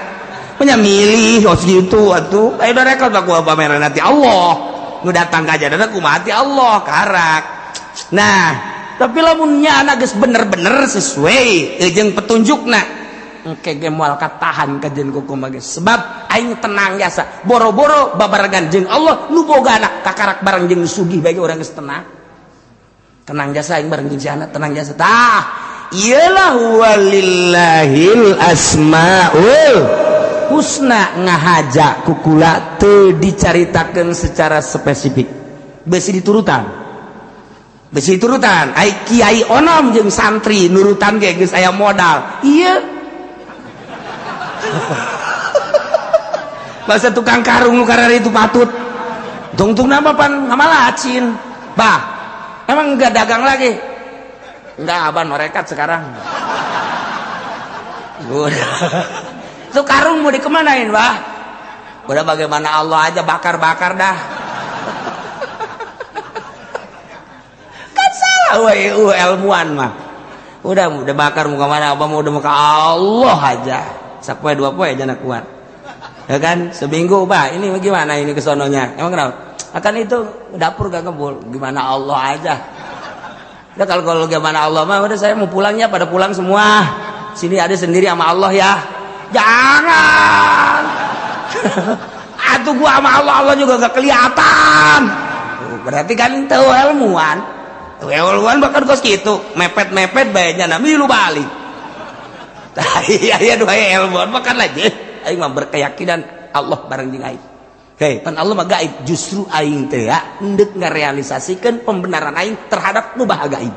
Nya milih os gitu atuh. Aya dorekat mah ku pameran ti Allah. Nu datang ka jadana kumaha ti Allah karak. Nah, tapi lamun nya anak geus bener-bener sesuai jeung petunjukna. Engke ge moal katahan ka jeung kuku mah geus. Sebab aing tenang jasa. Boro-boro babarengan jeung Allah nu bogana kakarak bareng jeung sugih bae urang geus tenang. Tenang jasa aing bareng jeung si anak tenang jasa. Tah, iyalah walillahil asmaul husna ngahaja kukula teu dicaritakeun secara spesifik. Besi diturutan. Ai kiai onom jeung santri nurutan ge geus aya modal. Ieu bahasa tukang karung nu karari itu patut. Tungtung nama pan ngamalacin. Bah, emang enggak dagang lagi? Enggak, abah norekat sekarang. Udah. Itu karung mau dikemanain, bah? Udah bagaimana Allah aja bakar-bakar dah. Kan salah ilmuwan mah. Udah bakar mau kemana? Abah mau udah mau ke Allah aja. Sapoe dua poe aja nak kuat. Ya kan seminggu bah ini gimana ini kesononya emang kenapa akan itu dapur gak ngebul gimana Allah aja udah kalau gimana Allah mah udah saya mau pulangnya pada pulang semua sini ada sendiri sama Allah ya jangan atuh gua sama Allah juga gak kelihatan berarti kan tahu ilmuwan bahkan kos gitu mepet baiknya nami lu balik iya dua ilmuwan bahkan lagi aing mah berkeyakinan Allah bareng jeung aing. Hei, pan Allah mah gaib, justru aing teh hendeuk ngarealisasikeun pembenaran aing terhadap nu bahagia gaib.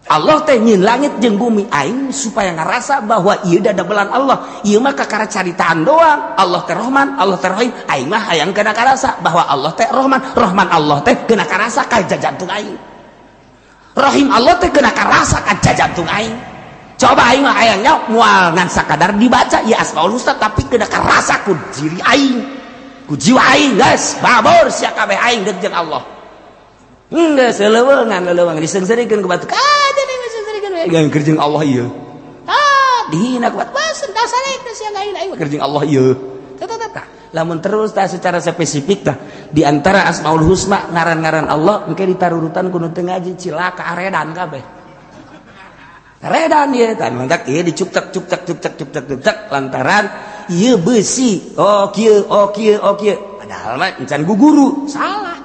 Allah teh nyieun langit jeung bumi aing supaya ngarasa bahwa ieu da dabelan Allah. Ieu mah kakara caritaan doang. Allah teh Rahman, Allah teh Rahim. Aing mah hayang kana karasa bahwa Allah teh Rahman, Rahman Allah teh keuna karasa ka jantung aing. Rahim Allah teh keuna karasa ka jantung aing. Coba aing mah hayangnya moal ngan sakadar dibaca ya Asmaul Husna tapi keuna karasa ku diri aing. Ku jiwa aing geus babor sia kabeh aing deuk jeung Allah. Geus leuweung disengseurekeun ku batuk. Jadi disengseurekeun we jeung keur Allah ieu. Dihina ku batuk basen dasarek sia aing mah keur jeung Allah ieu. lamun terus tah secara spesifik tah di antara Asmaul Husna ngaran-ngaran Allah engke ditarurutan kudu teu ngaji cilaka aredan kabeh. Aredan ieu tah mantak ieu dicuktak lantaran ieu besi. Oh kieu padahal mah encan guguru salah.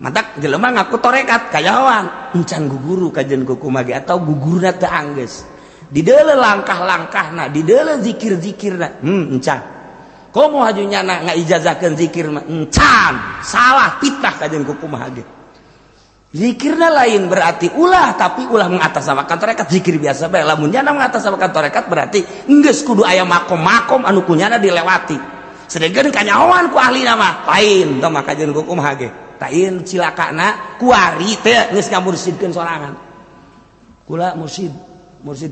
Mantak jelema ngaku torekat kayawan encan guguru kajen kukumage atau gugurna teu anggeus. Di dalam langkah-langkahna, di dalam zikir-zikirna, encan. Komo hajunya nak ngijazahkeun zikir mah encan, salah fitnah kajian kumaha ge. Zikirna lain berarti ulah, tapi ulah mengatasnamakan tarekat zikir biasa bae. Lamun nya mengatasnamakan tarekat berarti geus kudu aya makom-makom anu kunyana dilewati. Sedengkeun kanyahoan ku ahli nama lain, tah mah kajian kumaha ge. Tain cilakana kuari teh geus ngamursidkeun sorangan. Kula mursid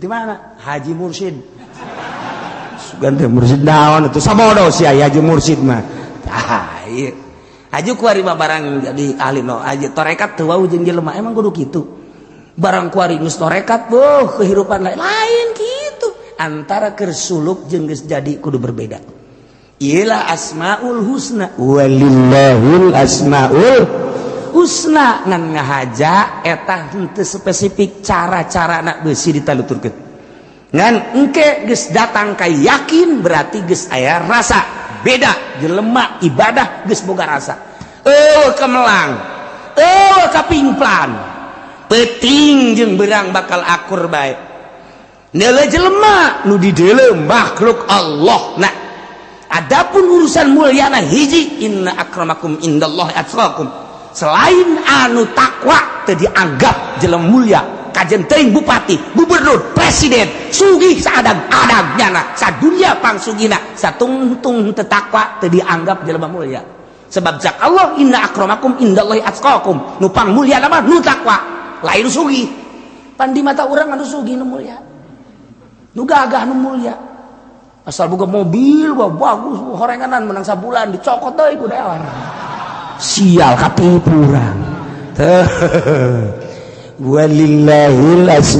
di mana? Haji Mursid. Ganti mursid naon itu samodo si Haji Mursid mah. Tah ieu. Haji kuari mah barang jadi ahli no. Haji tarekat teu wau jeung jelema emang kudu kitu. Barang kuari geus tarekat kehidupan lain kitu. Antara keur suluk jeung geus jadi kudu berbeda. Ialah Asmaul Husna. Walillahil asmaul husna ngan ngahaja eta henteu spesifik cara-carana beusi ditaluturkeun ngan engke geus datang ka yakin berarti geus aya rasa beda jelema ibadah geus boga rasa kemelang kapimplan peuting jeung beurang bakal akur bae neuleuh jelema nu di deuleu makhluk Allah. Nah adapun urusan mulyana hiji inna akramakum indallahi atqakum. Selain anu takwa teu dianggap jelema mulia kajen teuing bupati gubernur presiden sugih saadag-adagnyana sadunya pangsugina satungtung teu takwa teu dianggap jelema mulia sebab jak Allah inna akramakum indallahi atqakum nu pangmulia mah nu takwa lain sugih pan di mata urang anu sugih nu mulia nu gagah nu mulia asal boga mobil bagus horenganan menang sabulan dicokot deui ku dewan sial katipu urang walillahil